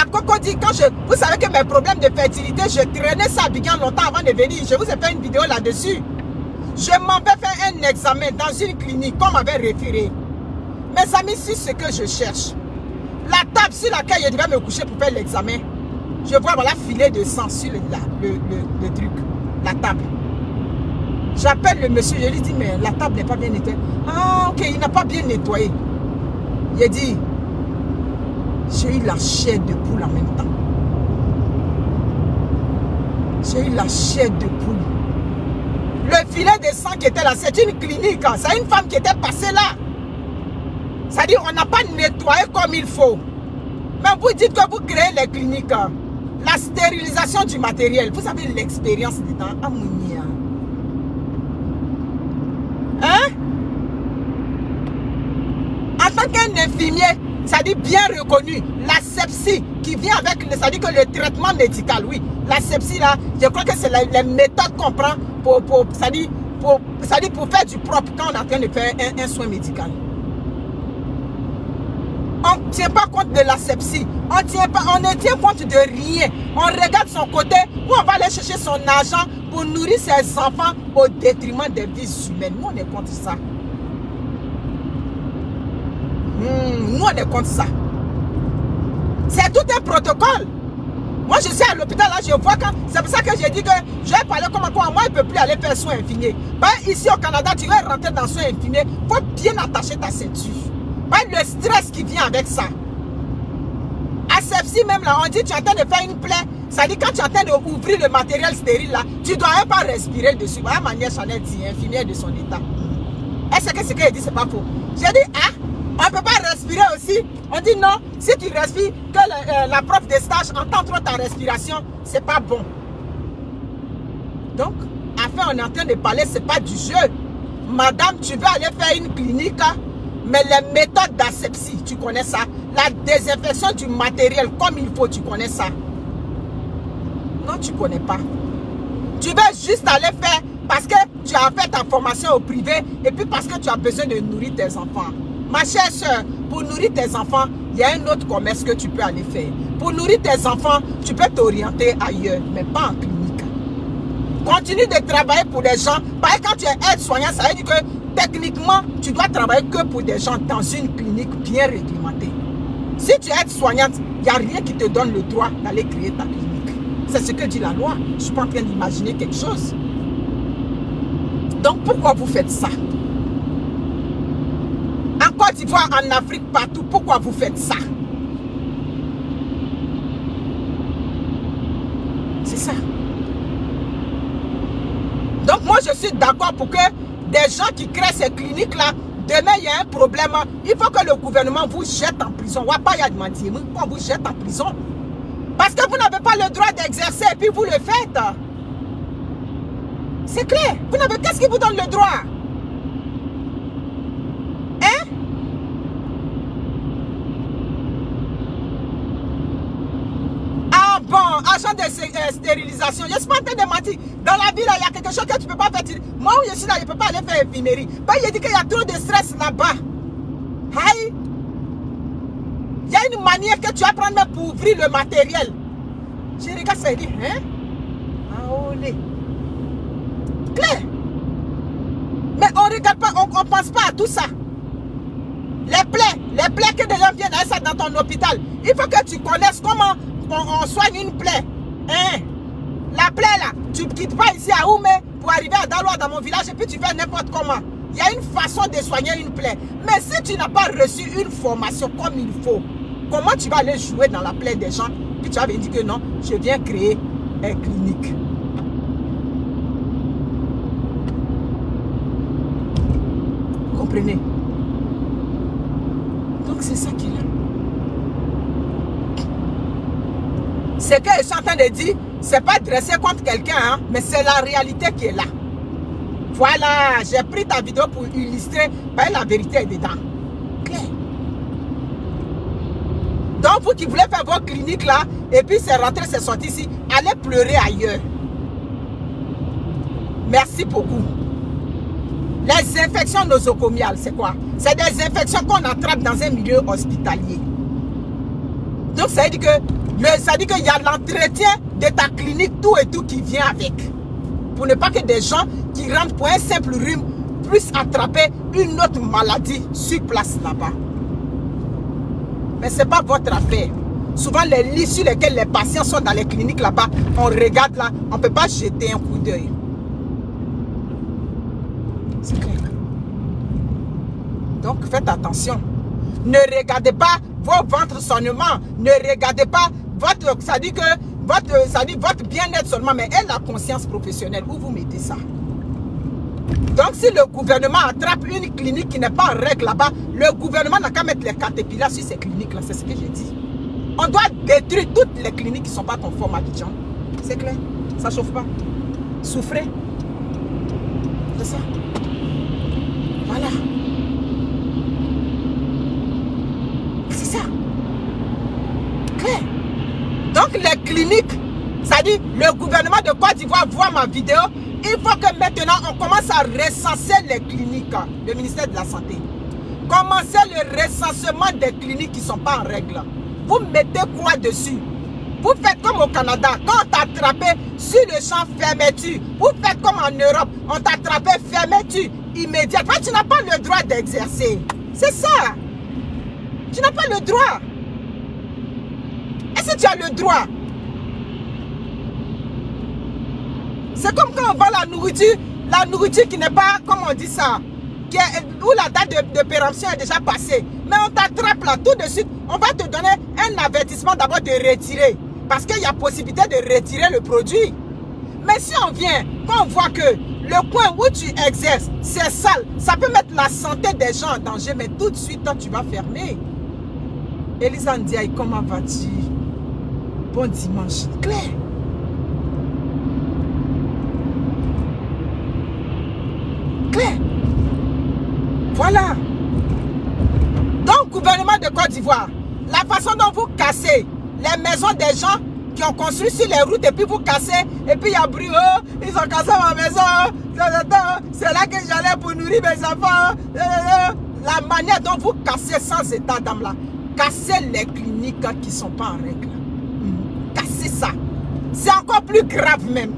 À Cocody, quand vous savez que mes problèmes de fertilité, je traînais ça bien longtemps avant de venir. Je vous ai fait une vidéo là-dessus. Je m'en vais faire un examen dans une clinique qu'on m'avait référé. Mes amis, c'est ce que je cherche. La table sur laquelle je devais me coucher pour faire l'examen, je vois voilà filet de sang sur le truc, la table. J'appelle le monsieur, je lui dis, mais la table n'est pas bien nettoyée. Ah, ok, il n'a pas bien nettoyé. Il a dit, j'ai eu la chair de poule en même temps. J'ai eu la chair de poule. Le filet de sang qui était là, c'est une clinique. C'est une femme qui était passée là. C'est-à-dire, on n'a pas nettoyé comme il faut. Mais vous dites que vous créez les cliniques. La stérilisation du matériel. Vous avez l'expérience dedans. Amounia. Hein? En tant qu'un infirmier, c'est-à-dire bien reconnu, la sepsie qui vient avec, c'est-à-dire que le traitement médical, oui. La sepsie là, je crois que c'est les méthodes qu'on prend pour faire du propre quand on est en train de faire un soin médical. On ne tient pas compte de la sepsie. On ne tient compte de rien. On regarde son côté où on va aller chercher son argent pour nourrir ses enfants au détriment des vies humaines. Nous, on est contre ça. Nous, on est contre ça. C'est tout un protocole. Moi, je suis à l'hôpital, là, je vois quand... C'est pour ça que j'ai dit que je vais parler comme quoi. Moi, il ne peut plus aller faire soins infirmiers. Ici, au Canada, tu vas rentrer dans soins infirmiers. Il faut bien attacher ta ceinture. Le stress qui vient avec ça. Asepsie même là, on dit tu es en train de faire une plaie. Ça dit quand tu es en train d'ouvrir le matériel stérile là, tu ne dois même pas respirer dessus. Voilà manière Chanel dit, infirmière de son état. Est-ce que ce qu'elle dit c'est pas faux? J'ai dit, ah, on ne peut pas respirer aussi. On dit non, si tu respires, que la prof de stage entend trop ta respiration, c'est pas bon. Donc, enfin on est en train de parler, c'est pas du jeu. Madame, tu veux aller faire une clinique, mais les méthodes d'asepsie, tu connais ça. La désinfection du matériel comme il faut, tu connais ça. Non, tu ne connais pas. Tu veux juste aller faire parce que tu as fait ta formation au privé et puis parce que tu as besoin de nourrir tes enfants. Ma chère soeur, pour nourrir tes enfants, il y a un autre commerce que tu peux aller faire. Pour nourrir tes enfants, tu peux t'orienter ailleurs, mais pas en clinique. Continue de travailler pour les gens. Parce que quand tu es aide-soignant, ça veut dire que techniquement, tu dois travailler que pour des gens dans une clinique bien réglementée. Si tu es aide-soignante, il n'y a rien qui te donne le droit d'aller créer ta clinique. C'est ce que dit la loi. Je ne suis pas en train d'imaginer quelque chose. Donc, pourquoi vous faites ça? En Côte d'Ivoire, en Afrique, partout, pourquoi vous faites ça? C'est ça. Donc moi je suis d'accord pour que des gens qui créent ces cliniques-là, demain il y a un problème, il faut que le gouvernement vous jette en prison. Qu'on vous jette en prison. Parce que vous n'avez pas le droit d'exercer et puis vous le faites. C'est clair. Vous n'avez qu'est-ce qui vous donne le droit? Hein? Ah bon, agent de stérilisation. Je suis pas en train de mentir. Dans la ville, il y a quelque chose que tu ne peux pas faire. Moi où je suis là, je ne peux pas aller faire infirmerie. Il dit qu'il y a trop de stress là-bas. Aïe. Il y a une manière que tu vas prendre même pour ouvrir le matériel. Je regarde ça et dis, hein? Ah, olé. Clair. Mais on ne regarde pas, on ne pense pas à tout ça. Les plaies que des gens viennent à ça dans ton hôpital. Il faut que tu connaisses comment on soigne une plaie. Hein? La plaie là, tu ne quittes pas ici à Oumé pour arriver à Daloa dans mon village et puis tu fais n'importe comment. Il y a une façon de soigner une plaie. Mais si tu n'as pas reçu une formation comme il faut, comment tu vas aller jouer dans la plaie des gens? Puis tu vas me dire que non, je viens créer une clinique. Vous comprenez? Donc c'est ça qui est là. Ce que je suis en train de dire, c'est pas dressé contre quelqu'un, hein, mais c'est la réalité qui est là. Voilà, j'ai pris ta vidéo pour illustrer, la vérité est dedans. Claire. Donc vous qui voulez faire votre clinique là, et puis c'est rentré, c'est sorti ici, allez pleurer ailleurs. Merci beaucoup. Les infections nosocomiales, c'est quoi? C'est des infections qu'on attrape dans un milieu hospitalier. Donc ça veut dire que qu'il y a l'entretien de ta clinique, tout et tout qui vient avec. Pour ne pas que des gens qui rentrent pour un simple rhume puissent attraper une autre maladie sur place là-bas. Mais ce n'est pas votre affaire. Souvent les lits sur lesquels les patients sont dans les cliniques là-bas, on regarde là, on ne peut pas jeter un coup d'œil. C'est clair. Donc faites attention. Ne regardez pas vos ventres seulement. Ne regardez pas votre, ça dit que votre bien-être seulement, mais elle a conscience professionnelle. Où vous mettez ça? Donc si le gouvernement attrape une clinique qui n'est pas en règle là-bas, le gouvernement n'a qu'à mettre les caterpillars sur ces cliniques-là. C'est ce que j'ai dit. On doit détruire toutes les cliniques qui ne sont pas conformes à Abidjan. C'est clair. Ça ne chauffe pas. Souffrez. C'est ça. Voilà. C'est ça. Clair. Donc les cliniques, ça dit, le gouvernement de Côte d'Ivoire voit ma vidéo. Il faut que maintenant on commence à recenser les cliniques, le ministère de la Santé. Commencez le recensement des cliniques qui ne sont pas en règle. Vous mettez quoi dessus? Vous faites comme au Canada, quand on t'a attrapé sur le champ, fermeture. Vous faites comme en Europe, on t'a attrapé, fermeture immédiate. Tu n'as pas le droit d'exercer. C'est ça. Tu n'as pas le droit. Est-ce que tu as le droit? C'est comme quand on vend la nourriture qui n'est pas, comment on dit ça, où la date de péremption est déjà passée. Mais on t'attrape là, tout de suite, on va te donner un avertissement d'abord de retirer. Parce qu'il y a possibilité de retirer le produit. Mais si on vient, quand on voit que le coin où tu exerces, c'est sale, ça peut mettre la santé des gens en danger, mais tout de suite, toi, tu vas fermer. Elisa Ndiaye, comment vas-tu? Bon dimanche. Claire. Claire. Voilà. Donc, gouvernement de Côte d'Ivoire, la façon dont vous cassez les maisons des gens qui ont construit sur les routes et puis vous cassez, et puis il y a bruit, oh, ils ont cassé ma maison, c'est là que j'allais pour nourrir mes enfants. La manière dont vous cassez sans état d'âme là, cassez les cliniques qui ne sont pas en règle. Cassez ça. C'est encore plus grave même.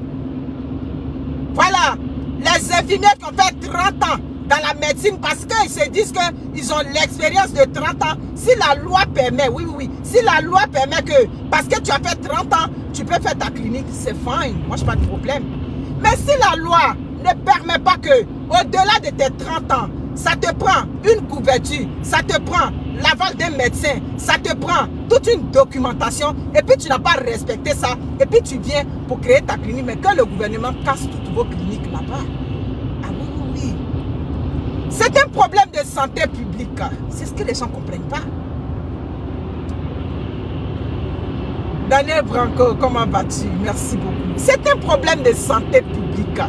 Voilà. Les infirmiers qui ont fait 30 ans dans la médecine parce qu'ils se disent qu'ils ont l'expérience de 30 ans. Si la loi permet, oui, si la loi permet que, parce que tu as fait 30 ans, tu peux faire ta clinique, c'est fine. Moi, je n'ai pas de problème. Mais si la loi ne permet pas que, au-delà de tes 30 ans, ça te prend une couverture, ça te prend l'aval d'un médecin, ça te prend toute une documentation et puis tu n'as pas respecté ça et puis tu viens pour créer ta clinique, mais que le gouvernement casse toutes vos cliniques là-bas. Ah oui, oui, oui. C'est un problème de santé publique. C'est ce que les gens ne comprennent pas. Daniel Branco, comment vas-tu? Merci beaucoup. C'est un problème de santé publique.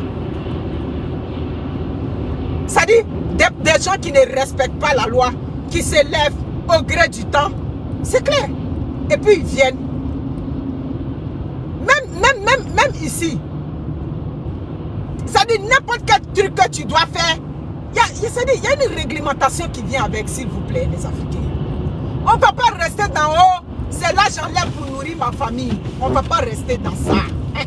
Ça dit, des gens qui ne respectent pas la loi, qui se lèvent au gré du temps, c'est clair. Et puis ils viennent. Même ici. Ça dit, n'importe quel truc que tu dois faire, il y a une réglementation qui vient avec, s'il vous plaît, les Africains. On ne va pas rester d'en haut. C'est là j'enlève pour nourrir ma famille. On ne va pas rester dans ça.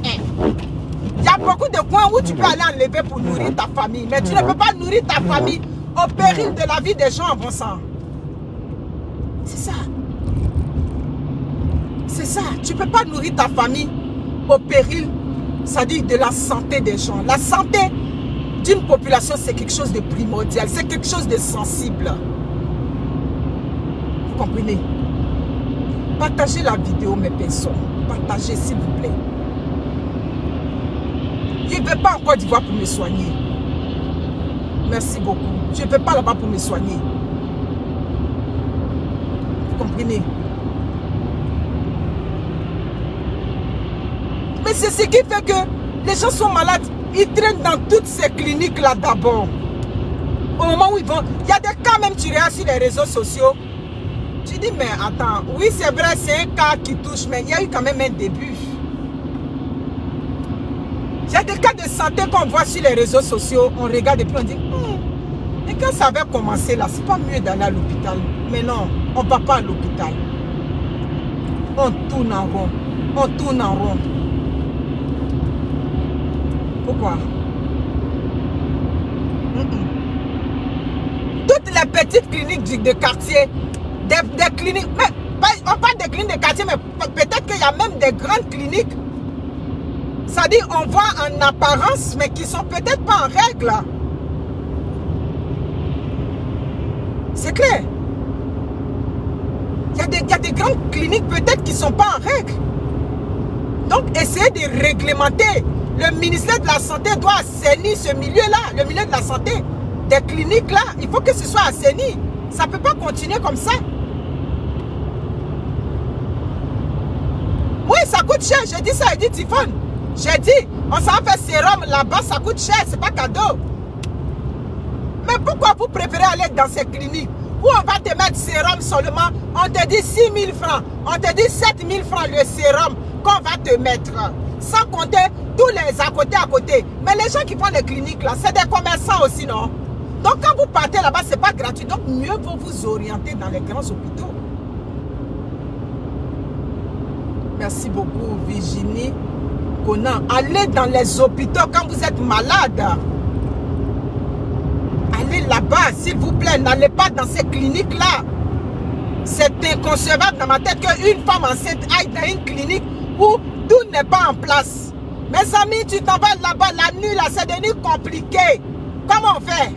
Il y a beaucoup de coins où tu peux aller enlever pour nourrir ta famille. Mais tu ne peux pas nourrir ta famille au péril de la vie des gens en bon sang. C'est ça. C'est ça. Tu ne peux pas nourrir ta famille au péril, c'est-à-dire de la santé des gens. La santé d'une population, c'est quelque chose de primordial. C'est quelque chose de sensible. Vous comprenez? Partagez la vidéo, mes personnes. Partagez, s'il vous plaît. Je ne vais pas en Côte d'Ivoire pour me soigner. Merci beaucoup. Je ne vais pas là-bas pour me soigner. Vous comprenez? Mais c'est ce qui fait que les gens sont malades. Ils traînent dans toutes ces cliniques-là d'abord. Au moment où ils vont... Il y a des cas même, tu regardes sur les réseaux sociaux. Tu dis, mais attends, oui, c'est vrai, c'est un cas qui touche, mais il y a eu quand même un début. Il y a des cas de santé qu'on voit sur les réseaux sociaux, on regarde et puis on dit, mais quand ça va commencer là, c'est pas mieux d'aller à l'hôpital. Mais non, on ne va pas à l'hôpital. On tourne en rond. On tourne en rond. Pourquoi? Toutes les petites cliniques de quartier, des cliniques, mais on parle des cliniques de quartier, mais peut-être qu'il y a même des grandes cliniques. C'est-à-dire, on voit en apparence, mais qui ne sont peut-être pas en règle. C'est clair. Il y a des grandes cliniques peut-être qui ne sont pas en règle. Donc, essayez de réglementer. Le ministère de la Santé doit assainir ce milieu-là, le milieu de la santé. Des cliniques-là, il faut que ce soit assaini. Ça ne peut pas continuer comme ça. Oui, ça coûte cher. J'ai dit ça, j'ai dit Tiffon. J'ai dit, on s'en fait sérum là-bas, ça coûte cher, c'est pas cadeau. Mais pourquoi vous préférez aller dans ces cliniques où on va te mettre sérum seulement, on te dit 6 000 francs, on te dit 7 000 francs le sérum qu'on va te mettre. Sans compter tous les à côté. Mais les gens qui font les cliniques là, c'est des commerçants aussi, non? Donc quand vous partez là-bas, c'est pas gratuit. Donc mieux vaut vous orienter dans les grands hôpitaux. Merci beaucoup, Virginie. Allez dans les hôpitaux quand vous êtes malade. Allez là-bas, s'il vous plaît. N'allez pas dans ces cliniques-là. C'est inconcevable dans ma tête qu'une femme enceinte aille dans une clinique où tout n'est pas en place. Mes amis, tu t'en vas là-bas la nuit, là, c'est devenu compliqué. Comment on fait?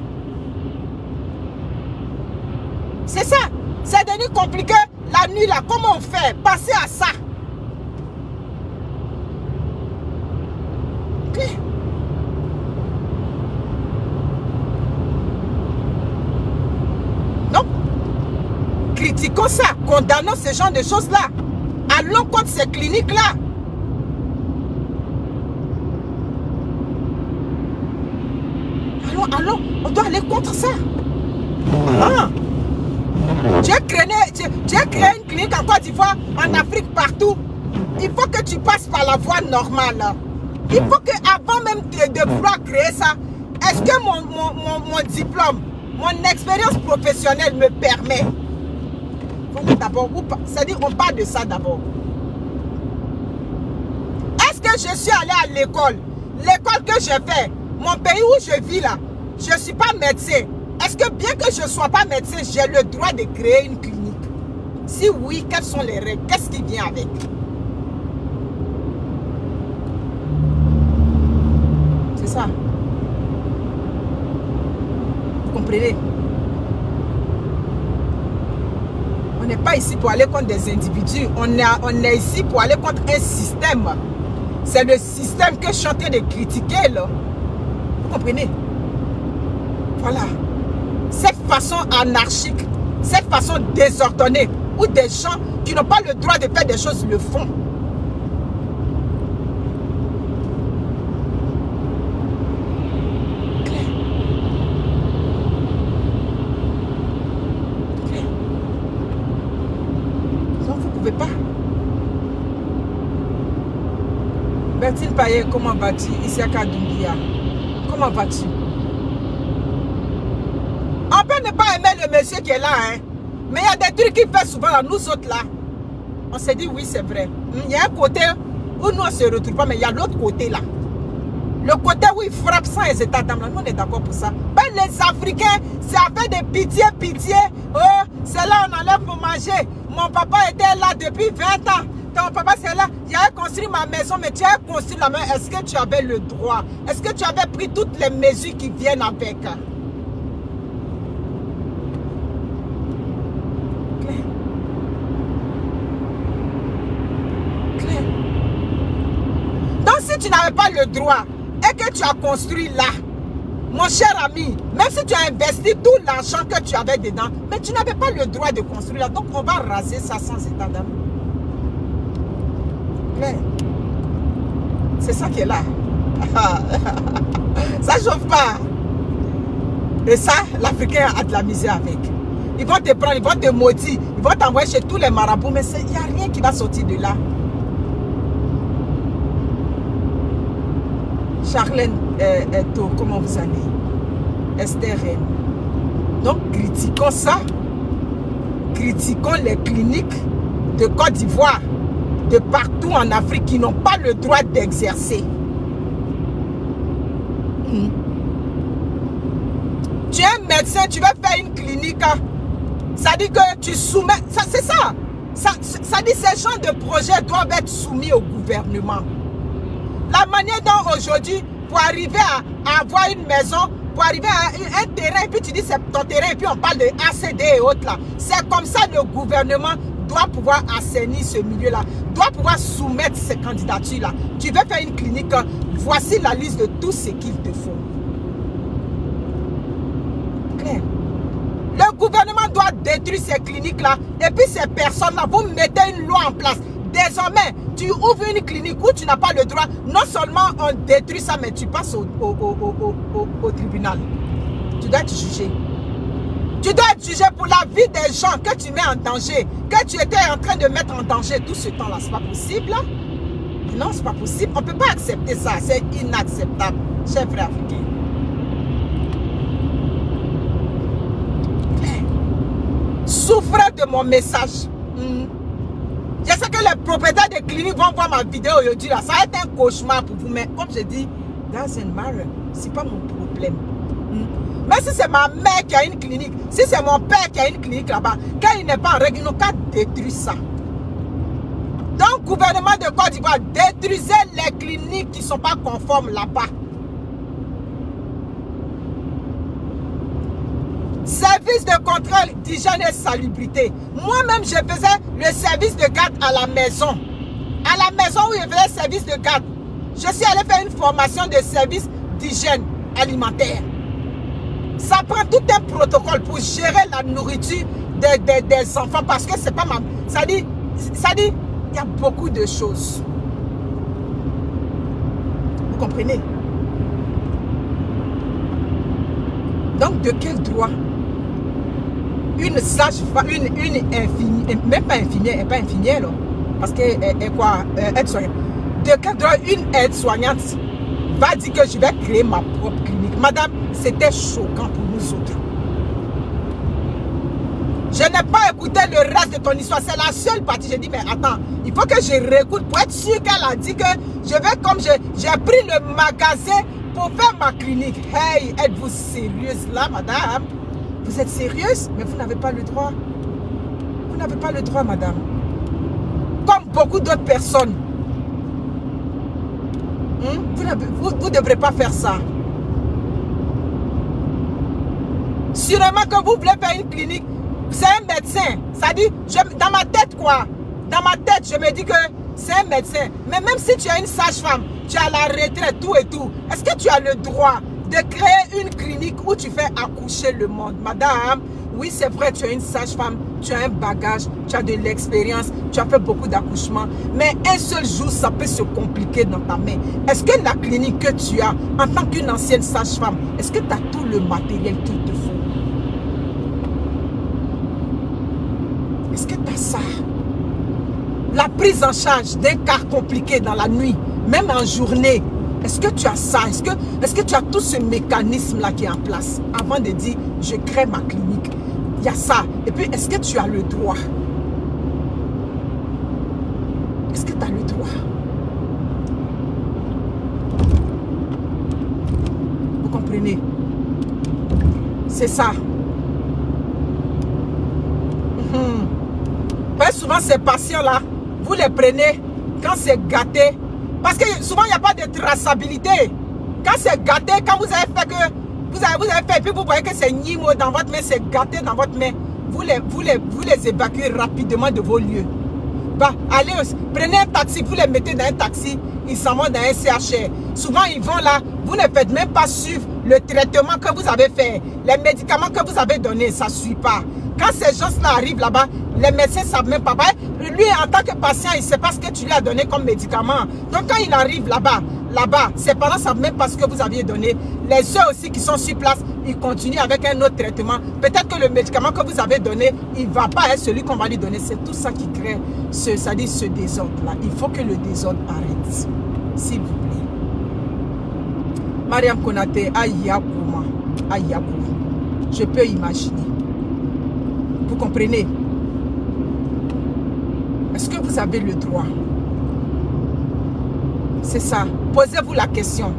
C'est ça. C'est devenu compliqué la nuit, là. Comment on fait? Passez à ça. Donc, critiquons ça, condamnons ce genre de choses-là. Allons contre ces cliniques-là. Allons, on doit aller contre ça. Tu as créé une clinique en Côte d'Ivoire, en Afrique, partout. Il faut que tu passes par la voie normale. Il faut qu'avant même de vouloir créer ça, est-ce que mon diplôme, mon expérience professionnelle me permet? Voilà d'abord, c'est-à-dire on parle de ça d'abord. Est-ce que je suis allé à l'école? L'école que j'ai fait, mon pays où je vis là, je ne suis pas médecin. Est-ce que bien que je ne sois pas médecin, j'ai le droit de créer une clinique? Si oui, quelles sont les règles? Qu'est-ce qui vient avec? C'est ça. Vous comprenez? pas ici pour aller contre des individus. On est ici pour aller contre un système. C'est le système que je suis en train de critiquer, là. Vous comprenez? Voilà. Cette façon anarchique, cette façon désordonnée, où des gens qui n'ont pas le droit de faire des choses le font. Claire. Claire. Donc vous ne pouvez pas. Bertine Payet, comment vas-tu? Isiaka Doumbia, comment vas-tu? On peut ne pas aimer le monsieur qui est là, hein. Mais il y a des trucs qu'il fait souvent là, nous autres là. On s'est dit oui, c'est vrai. Il y a un côté où nous on ne se retrouve pas, mais il y a l'autre côté là. Le côté où il frappe sans les états d'âme là, nous on est d'accord pour ça. Ben, les Africains, c'est avec des pitié, pitié. Oh, c'est là on allait pour manger. Mon papa était là depuis 20 ans. Ton papa c'est là, il a construit ma maison, mais tu as construit la maison. Est-ce que tu avais le droit? Est-ce que tu avais pris toutes les mesures qui viennent avec? Donc si tu n'avais pas le droit et que tu as construit là, mon cher ami, même si tu as investi tout l'argent que tu avais dedans, mais tu n'avais pas le droit de construire là, donc on va raser ça sans état d'âme. C'est ça qui est là. Ça ne chauffe pas. Et ça, l'Africain a de la misère avec. Ils vont te prendre, ils vont te maudire, ils vont t'envoyer chez tous les marabouts, mais il n'y a rien qui va sortir de là. Charlène Eto, comment vous allez? Esther Rennes. Donc, critiquons ça. Critiquons les cliniques de Côte d'Ivoire, de partout en Afrique qui n'ont pas le droit d'exercer. Tu es un médecin, tu veux faire une clinique, ça dit que tu soumets, c'est ça. Ça dit que ces gens de projets doivent être soumis au gouvernement. La manière dont aujourd'hui, pour arriver à avoir une maison, pour arriver à un terrain, et puis tu dis c'est ton terrain, et puis on parle de ACD et autres là. C'est comme ça le gouvernement doit pouvoir assainir ce milieu-là, doit pouvoir soumettre ces candidatures-là. Tu veux faire une clinique, voici la liste de tout ce qu'il te faut. Claire. Le gouvernement doit détruire ces cliniques-là, et puis ces personnes-là, vous mettez une loi en place. Désormais, tu ouvres une clinique où tu n'as pas le droit, non seulement on détruit ça, mais tu passes au tribunal. Tu dois être jugé. Tu dois être jugé pour la vie des gens que tu mets en danger, que tu étais en train de mettre en danger tout ce temps-là. C'est pas possible. Non, c'est pas possible. On ne peut pas accepter ça. C'est inacceptable, chers frères africains. Souffrez de mon message. Je sais que les propriétaires de cliniques vont voir ma vidéo aujourd'hui. Ça va être un cauchemar pour vous. Mais comme je dis, doesn't matter. Ce n'est pas mon problème. Mais si c'est ma mère qui a une clinique, si c'est mon père qui a une clinique là-bas, quand il n'est pas en règle, ils n'ont qu'à détruire ça. Donc, gouvernement de Côte d'Ivoire, détruisez les cliniques qui ne sont pas conformes là-bas. Service de contrôle d'hygiène et salubrité. Moi-même, je faisais le service de garde à la maison. À la maison où je faisais service de garde, je suis allé faire une formation de service d'hygiène alimentaire. Ça prend tout un protocole pour gérer la nourriture des enfants parce que c'est pas ma... Ça dit, il y a beaucoup de choses. Vous comprenez? Donc, de quel droit une sage-femme, une infirmière, même pas infirmière, elle n'est pas infirmière, là, parce qu'elle est quoi? Aide-soignante. De quel droit une aide-soignante va dire que je vais créer ma propre clinique? Madame, c'était choquant pour nous autres. Je n'ai pas écouté le reste de ton histoire. C'est la seule partie. J'ai dit, mais attends, il faut que je réécoute pour être sûr qu'elle a dit que je vais, comme j'ai pris le magasin pour faire ma clinique. Hey, êtes-vous sérieuse là, madame? Vous êtes sérieuse? Mais vous n'avez pas le droit. Vous n'avez pas le droit, madame. Comme beaucoup d'autres personnes. Vous ne devrez pas faire ça. Sûrement que vous voulez faire une clinique, c'est un médecin. Ça dit, dans ma tête quoi, dans ma tête, je me dis que c'est un médecin. Mais même si tu as une sage-femme, tu as la retraite, tout et tout, est-ce que tu as le droit de créer une clinique où tu fais accoucher le monde? Madame, oui, c'est vrai, tu as une sage-femme, tu as un bagage, tu as de l'expérience, tu as fait beaucoup d'accouchements, mais un seul jour, ça peut se compliquer dans ta main. Est-ce que la clinique que tu as, en tant qu'une ancienne sage-femme, est-ce que tu as tout le matériel qu'il te faut? Est-ce que tu as ça? La prise en charge d'un cas compliqué dans la nuit, même en journée, est-ce que tu as ça? Est-ce que tu as tout ce mécanisme-là qui est en place avant de dire, je crée ma clinique? Il y a ça. Et puis, est-ce que tu as le droit? Est-ce que tu as le droit? Vous comprenez? C'est ça. Souvent, ces patients-là, vous les prenez quand c'est gâté. Parce que souvent, il n'y a pas de traçabilité. Quand c'est gâté, quand vous avez fait que... Vous avez fait, et puis vous voyez que c'est nimo dans votre main, c'est gâté dans votre main. Vous les évacuez rapidement de vos lieux. Bah, allez, prenez un taxi, vous les mettez dans un taxi, ils s'en vont dans un CHR. Souvent, ils vont là, vous ne faites même pas suivre le traitement que vous avez fait. Les médicaments que vous avez donnés, ça ne suit pas. Quand ces gens-là arrivent là-bas, les médecins ne savent même pas. Lui, en tant que patient, il ne sait pas ce que tu lui as donné comme médicament. Donc, quand il arrive là-bas, ses parents ne savent même pas ce que vous aviez donné. Les soeurs aussi qui sont sur place, ils continuent avec un autre traitement. Peut-être que le médicament que vous avez donné, il ne va pas être celui qu'on va lui donner. C'est tout ça qui crée ce désordre-là. Il faut que le désordre arrête. S'il vous plaît. Mariam Konaté, Ayakouma. Je peux imaginer. Vous comprenez? Est-ce que vous avez le droit? C'est ça. Posez-vous la question.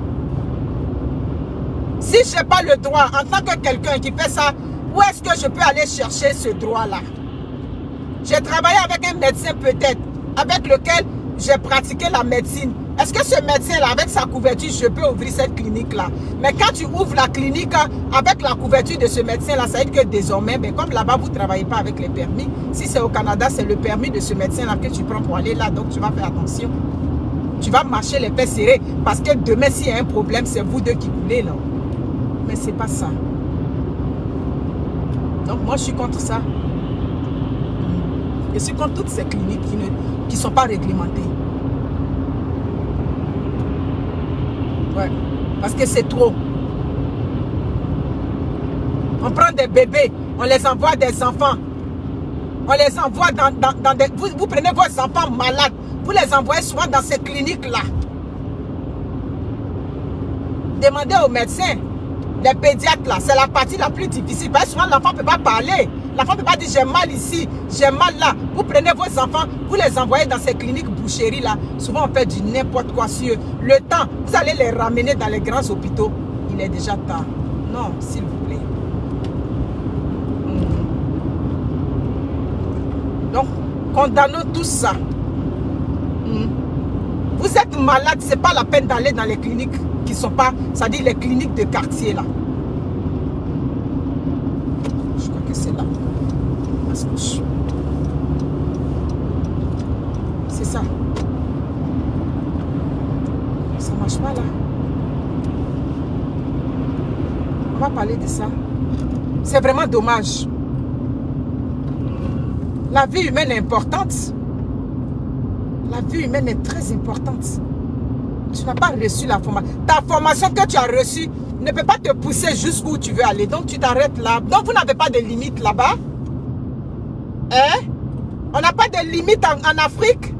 Si je n'ai pas le droit, en tant que quelqu'un qui fait ça, où est-ce que je peux aller chercher ce droit-là? J'ai travaillé avec un médecin peut-être, avec lequel j'ai pratiqué la médecine. Est-ce que ce médecin-là, avec sa couverture, je peux ouvrir cette clinique-là? Mais quand tu ouvres la clinique avec la couverture de ce médecin-là, ça veut dire que désormais, mais comme là-bas, vous ne travaillez pas avec les permis. Si c'est au Canada, c'est le permis de ce médecin-là que tu prends pour aller là. Donc, tu vas faire attention. Tu vas marcher les fesses serrées. Parce que demain, s'il y a un problème, c'est vous deux qui voulez, là. Mais ce n'est pas ça. Donc, moi, je suis contre ça. Je suis contre toutes ces cliniques qui ne sont pas réglementées. Ouais, parce que c'est trop. On prend des bébés, on les envoie des enfants. On les envoie dans des... Vous prenez vos enfants malades, vous les envoyez souvent dans ces cliniques-là. Demandez aux médecins, les pédiatres là, c'est la partie la plus difficile. Parce que souvent l'enfant ne peut pas parler. L'enfant ne peut pas dire j'ai mal ici, j'ai mal là. Vous prenez vos enfants, vous les envoyez dans ces cliniques boucheries là. Souvent on fait du n'importe quoi sur eux. Le temps, vous allez les ramener dans les grands hôpitaux. Il est déjà tard. Non, s'il vous plaît. Donc, condamnons tout ça. Vous êtes malade, ce n'est pas la peine d'aller dans les cliniques qui ne sont pas, c'est-à-dire les cliniques de quartier là. Je crois que c'est là. C'est ça. Ça ne marche pas là. On va parler de ça. C'est vraiment dommage. La vie humaine est importante. La vie humaine est très importante. Tu n'as pas reçu la formation. Ta formation que tu as reçue ne peut pas te pousser jusqu'où tu veux aller. Donc tu t'arrêtes là. Donc vous n'avez pas de limite là-bas. Hein? On n'a pas de limite en Afrique.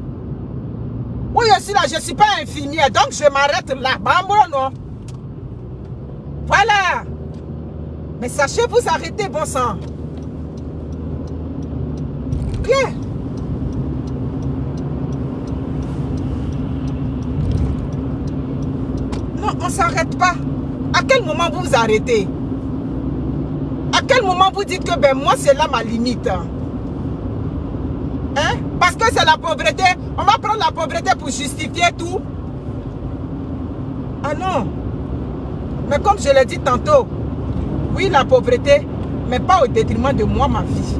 Oui, je suis là, je ne suis pas infirmière. Donc je m'arrête là. Non. Voilà. Mais sachez vous arrêter, bon sang. Bien. Non, on ne s'arrête pas. À quel moment vous vous arrêtez? À quel moment vous dites que ben moi c'est là ma limite? Hein? Parce que c'est la pauvreté. On va prendre la pauvreté pour justifier tout. Ah non. Mais comme je l'ai dit tantôt, oui la pauvreté, mais pas au détriment de moi, ma vie.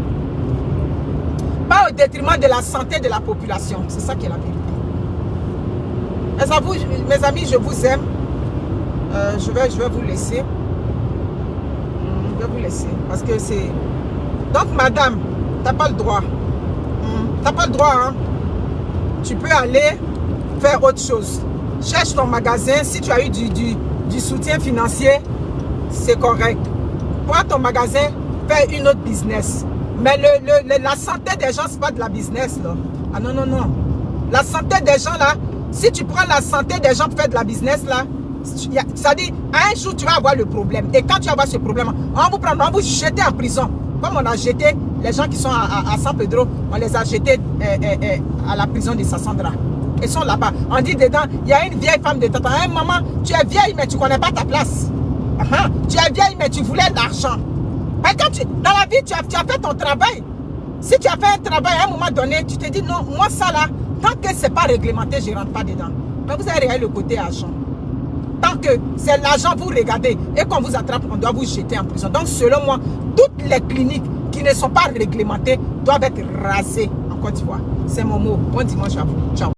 Pas au détriment de la santé de la population. C'est ça qui est la vérité. Mes amis, je vous aime. Je vais vous laisser. Je vais vous laisser. Parce que c'est... Donc, madame, tu n'as pas le droit. Tu n'as pas le droit, hein. Tu peux aller faire autre chose. Cherche ton magasin. Si tu as eu du soutien financier, c'est correct. Prends ton magasin, fais une autre business. Mais la santé des gens, ce n'est pas de la business, là. Ah non, non, non. La santé des gens, là, si tu prends la santé des gens pour faire de la business, là, ça dit, un jour, tu vas avoir le problème. Et quand tu vas avoir ce problème, on va vous prendre, on va vous jeter en prison. Comme on a jeté les gens qui sont à San Pedro, on les a jetés à la prison de Sassandra. Ils sont là-bas. On dit dedans, il y a une vieille femme de tata. Hein, maman, tu es vieille, mais tu ne connais pas ta place. Tu es vieille, mais tu voulais l'argent. Mais quand dans la vie, tu as fait ton travail. Si tu as fait un travail à un moment donné, tu te dis non, moi ça là, tant que ce n'est pas réglementé, je ne rentre pas dedans. Mais vous avez regardé le côté argent. Tant que c'est l'argent, vous regardez, et qu'on vous attrape, on doit vous jeter en prison. Donc selon moi, toutes les cliniques qui ne sont pas réglementées doivent être rasées en Côte d'Ivoire. C'est mon mot. Bon dimanche à vous. Ciao.